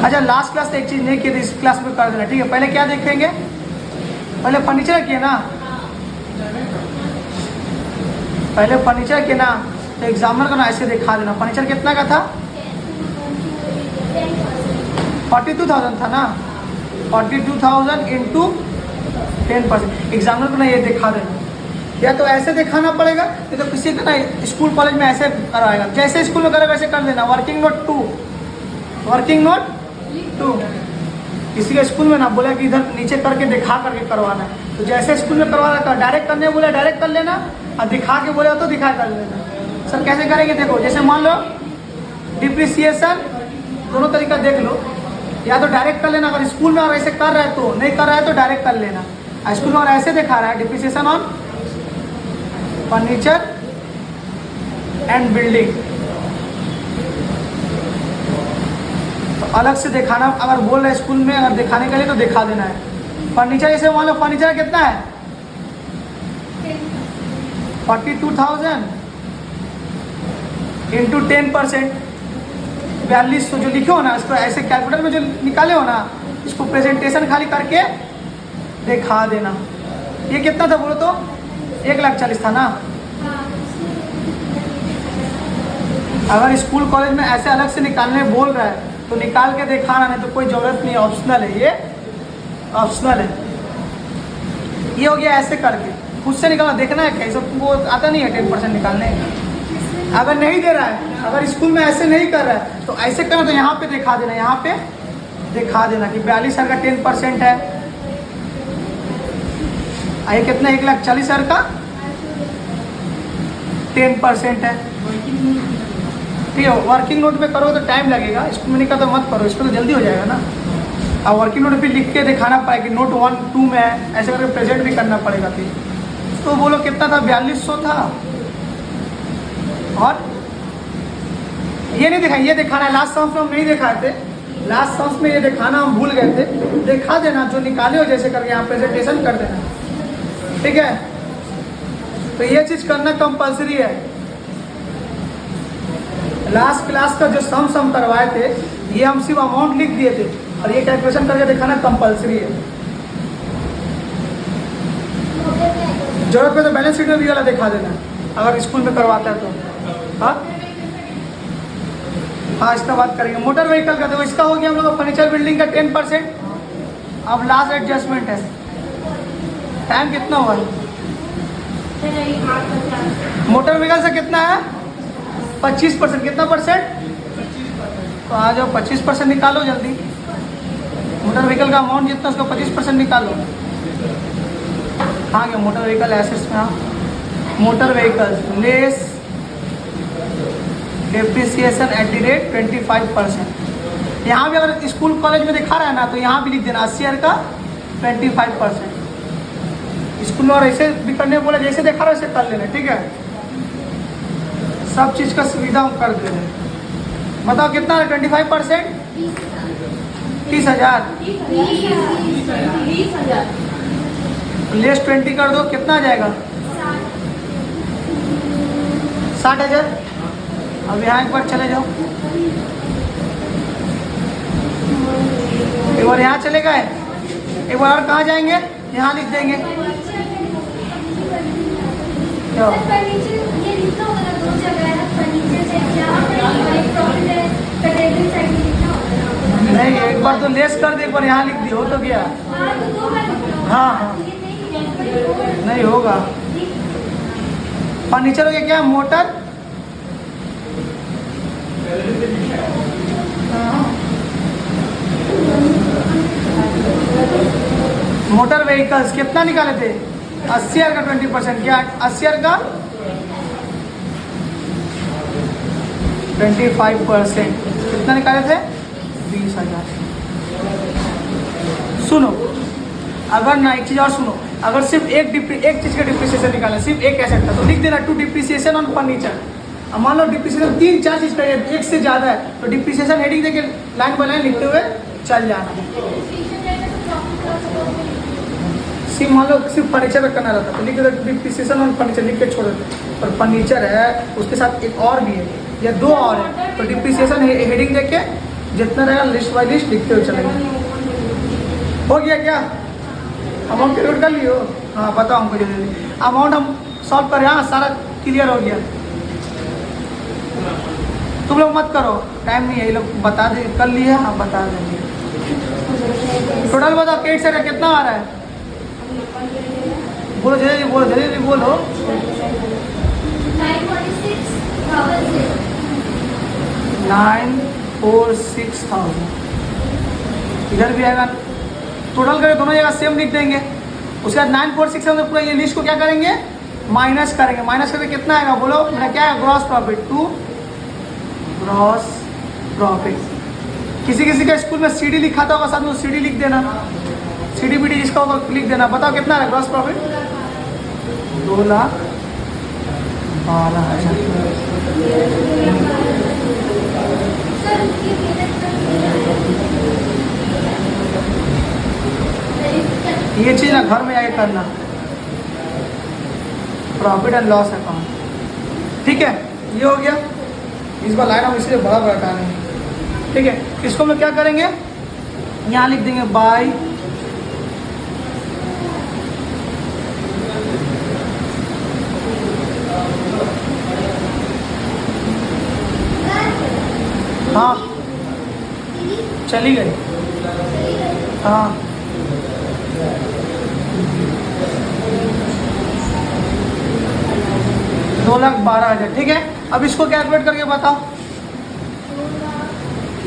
अच्छा लास्ट क्लास एक चीज नहीं की थी, इस क्लास में कर देना, ठीक है। पहले क्या देखेंगे, पहले फर्नीचर किए ना, पहले फर्नीचर किए ना, तो एग्जामिनर को ना ऐसे दिखा देना, फर्नीचर कितना का था 42,000 था ना, 42,000 इंटू 10%, एग्जामिनर को ना ये दिखा देना, या तो ऐसे दिखाना पड़ेगा, या तो किसी का ना स्कूल कॉलेज में ऐसे करवाएगा, जैसे स्कूल में करे वैसे कर देना। वर्किंग नोट 2, वर्किंग नोट 2, किसी का स्कूल में ना बोला कि इधर नीचे करके दिखा करके करवाना है, तो जैसे स्कूल में करवाना था, डायरेक्ट करने बोले डायरेक्ट कर लेना, और दिखा के बोले तो दिखा कर लेना। सर कैसे करेंगे, देखो जैसे मान लो डिप्रिसिएशन, दोनों तरीका देख लो, या तो डायरेक्ट कर लेना, अगर स्कूल में और ऐसे कर रहा है तो, नहीं कर रहा है तो डायरेक्ट कर लेना। स्कूल में और ऐसे दिखा रहा है depreciation on furniture and building, तो अलग से दिखाना, अगर बोल रहे स्कूल में अगर दिखाने के लिए तो दिखा देना है। फर्नीचर जैसे मान लो फर्नीचर कितना है 42,000 इंटू 10%, 4200 जो लिखे हो ना, इसको ऐसे कैलकुलेटर में जो निकाले हो ना, इसको प्रेजेंटेशन खाली करके दिखा देना। ये कितना था बोलो तो? 1,40,000 था ना। अगर स्कूल कॉलेज में ऐसे अलग से निकालने बोल रहा है तो निकाल के दिखाना, नहीं तो कोई ज़रूरत नहीं, ऑप्शनल है, ये ऑप्शनल है। ये हो गया ऐसे करके, खुद से निकालना, देखना है कैसे, तुमको आता नहीं है 10% निकालने। अगर नहीं दे रहा है, अगर स्कूल में ऐसे नहीं कर रहा है तो ऐसे करना, तो यहाँ पे दिखा देना, यहाँ पे दिखा देना कि 42,000 का 10% है। ये कितना? 1,40,000 का 10% है। ठीक है, वर्किंग नोट में करो तो टाइम लगेगा, इसको मैंने कहा तो मत करो, इसको तो जल्दी हो जाएगा ना। और वर्किंग नोट पे लिख के दिखाना पड़ेगा कि नोट 1, 2 में है, ऐसे करके प्रेजेंट भी करना पड़ेगा। फिर तो बोलो कितना था? 4200 था। और ये नहीं दिखाई, ये दिखाना है। लास्ट सम्स में हम नहीं दिखाए थे, लास्ट सम्स में ये दिखाना हम भूल गए थे। दिखा देना जो निकाले हो, जैसे करके यहाँ प्रेजेंटेशन कर देना, ठीक है। तो ये चीज़ करना कंपलसरी है। लास्ट क्लास का जो सम करवाए थे, ये हम सिर्फ अमाउंट लिख दिए थे, और ये कैलकुलेशन करके दिखाना कंपलसरी है। जरूरत पे तो बैलेंस शीट में भी वाला दिखा देना, अगर स्कूल में करवाता है तो। हाँ, इसका बात करेंगे। मोटर व्हीकल का तो इसका हो गया हम लोग का फर्नीचर बिल्डिंग का 10%। अब लास्ट एडजस्टमेंट है। टाइम कितना हुआ? मोटर व्हीकल से कितना है? 25%। कितना परसेंट? तो आ जाओ 25% निकालो जल्दी। मोटर व्हीकल का अमाउंट जितना, उसका 25% निकालो। कहाँ गया मोटर व्हीकल एसेट्स में? हाँ, motor vehicle less depreciation eight the rate 25%। यहाँ भी अगर स्कूल कॉलेज में दिखा रहा है ना, तो यहाँ भी लिख देना 80,000 का 25%। स्कूल में और ऐसे भी करने बोला, जैसे देखा रहा वैसे कर लेना, ठीक है। सब चीज़ का सुविधा हम कर दे रहे हैं। बताओ कितना है? 25%? 30,000। लेस 20 कर दो, कितना आ जाएगा? 60,000। अब यहाँ एक बार चले जाओ, एक बार यहाँ चले गए, एक बार और कहाँ जाएंगे? यहाँ लिख देंगे। क्या? नहीं, एक बार तो लेस कर दे, एक बार यहाँ लिख दी, हो तो गया। हाँ हाँ, नहीं होगा। फर्नीचर हो गया क्या? मोटर, मोटर व्हीकल्स कितना निकाले थे? 80,000 का 20%। क्या 80,000 का 25%? कितना निकाले थे? 20,000। सुनो, अगर ना एक चीज़ और सुनो, अगर सिर्फ एक चीज़ का डिप्रिसिएशन निकाले, सिर्फ एक एसेट का, तो लिख देना 2 डिप्रिसिएशन ऑन फर्नीचर। अब मान लो डिप्रिसिएशन 3-4 चीज़ का है, एक से ज़्यादा है, तो डिप्रिसिएशन हेडिंग देके लाइन बाय लाइन लिखते हुए चल जाना। सिर्फ मान लो सिर्फ फर्नीचर का करना रहता तो लिख देते डिप्रिसिएशन ऑन फर्नीचर, लिख के छोड़ देते। और फर्नीचर है, उसके साथ एक और भी है या 2 और है, तो डिप्रिसिएशन हेडिंग देके जितना रहेगा लिस्ट बाय लिस्ट लिखते हुए चलेगा। हो गया क्या? अमाउंट कैलकुलेट कर लियो? हाँ, बताओ हमको जल्दी। अमाउंट हम सॉल्व करें। हाँ, सारा क्लियर हो गया। तुम लोग मत करो, टाइम नहीं है, ये लोग बता दे, कर लिए। हाँ, बता देंगे। टोटल बताओ, केट से कितना आ रहा है? बोलो जल्दी, बोलो जल्दी, बोलो। 946,000। इधर भी आएगा, टोटल करें दोनों जगह सेम लिख देंगे। उसके बाद 946,000 पूरा ये लिस्ट को क्या करेंगे? माइनस करेंगे। माइनस करके कितना आएगा बोलो? मेरा क्या है? Gross profit to gross profit. किसी किसी का स्कूल में सीडी लिखा था होगा, साथ में सीडी लिख देना, सीडी बीडी जिसका होगा लिख देना। बताओ कितना है ग्रॉस प्रॉफिट? 2,12,000। ये चीज़ ना घर में आके करना। Profit and loss account. ठीक है, ये हो गया। इस बार लाइन हम इसलिए बड़ा बड़ा टालेंगे। ठीक है, इसको हम लोग क्या करेंगे, यहाँ लिख देंगे बाय हाँ चली गई हाँ 2,12,000। ठीक है, अब इसको कैलकुलेट करके बताओ।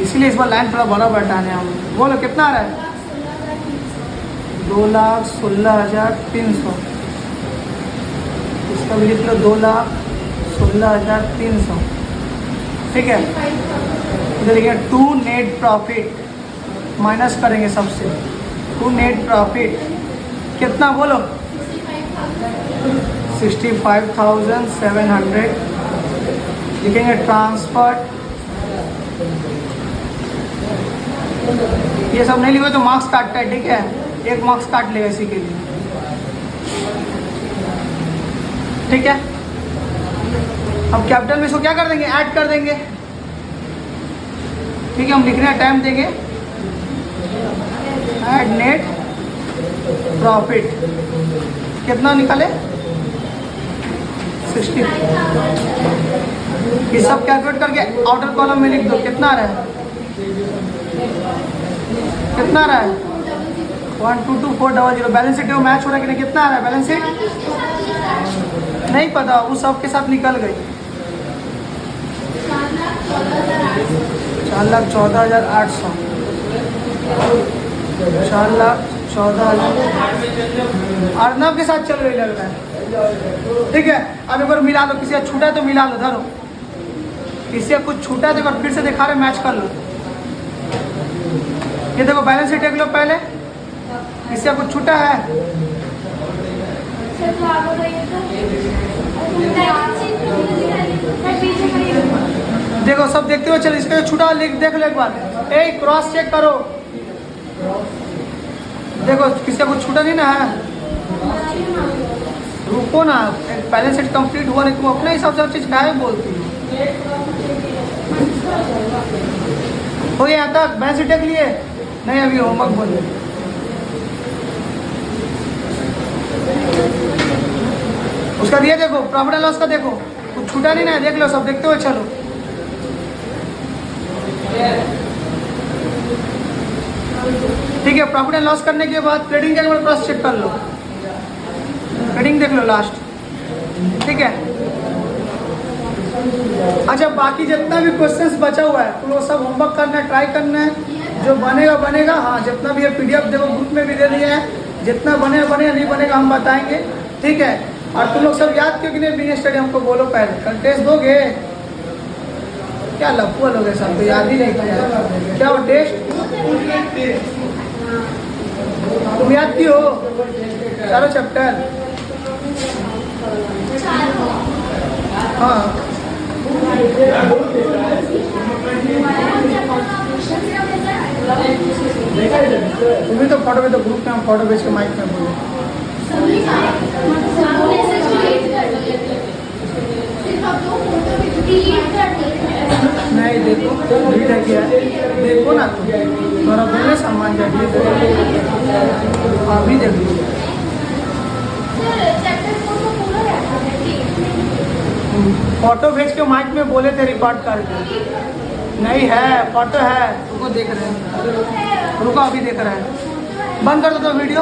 इसीलिए इस बार लाइन थोड़ा बड़ा बैठाने हम। बोलो कितना आ रहा है? 2,16,300। इसका भी लिख लो 2,16,300। ठीक है, इधर लिखिए टू नेट प्रॉफिट, माइनस करेंगे सबसे। टू नेट प्रॉफिट कितना बोलो? 65,700। लिखेंगे ट्रांसफर। ये सब नहीं लिखे तो मार्क्स काटता है। ठीक है, एक मार्क्स काट लेगा इसी के लिए। ठीक है, अब कैपिटल में इसको क्या कर देंगे, ऐड कर देंगे। ठीक है, हम लिखने का टाइम देंगे ऐड नेट प्रॉफिट। कितना निकाले? 60। ये सब कैलकुलेट करके आउटर कॉलम में लिख दो। कितना आ रहा है? कितना आ रहा है? 122,400। बैलेंस शीट में मैच हो रहा है कि नहीं? कितना आ रहा है बैलेंस शीट? नहीं पता, वो सब के साथ निकल गई। 4,14,800। 4,14,000 अर्नब के साथ चल रही लग रहा है। ठीक है, अब एक बार मिला लो। किसी का छूटा है तो मिला लो। धरो, किसी का कुछ छूटा है तो एक बार फिर से दिखा रहे, मैच कर लो। ये देखो बैलेंस शीट देख लो पहले। किसी का कुछ छूटा है? देखो सब देखते हुए चलो। इसका छूटा लिख देख लो एक बार। क्रॉस चेक करो। देखो किसी का कुछ छूटा नहीं ना है? रुको ना, बैलेंस शीट कंप्लीट हुआ नहीं। तुम अपने हिसाब से हर चीज काहे बोलती हो? हो गया यहाँ तक? बैलेंस शीट देख लिए? नहीं, अभी होमवर्क बोलिए। उसका दिया देखो, प्रॉफिट एंड लॉस का देखो, कुछ छूटा नहीं ना है? देख लो, सब देखते हुए चलो। ठीक है, प्रॉफिट एंड लॉस करने के बाद ट्रेडिंग के बाद क्रॉस चेक कर लो। ट्रेडिंग देख लो लास्ट। ठीक है, अच्छा बाकी जितना भी क्वेश्चंस बचा हुआ है तो वो सब होमवर्क करना है, ट्राई करना है। जो बनेगा बनेगा। हाँ, जितना भी है PDF देखो, ग्रुप में भी दे दिया है। जितना बनेगा बनेगा, नहीं बनेगा हम बताएंगे। ठीक है, और तुम लोग सब याद क्यों कि नहीं बिजनेस स्टडी हमको बोलो पहले। कल टेस्ट दोगे? क्या लफुआ लोगे सब, तो याद ही नहीं किया। क्या वो टेस्ट तुम याद की हो? चारों चैप्टर? हाँ, तुम्हें तो फोटो में तो ग्रुप में हम फोटो भेज के माइक में बोले। नहीं देखो भीड़ है क्या? देखो ना तुम, थोड़ा बोले सम्मान जाइए। अभी देखो फोटो भेज के माइक में बोले थे रिकॉर्ड करके। नहीं है, फोटो है। रुको देख रहे हैं, रुको अभी देख रहे हैं। बंद कर दो तो वीडियो।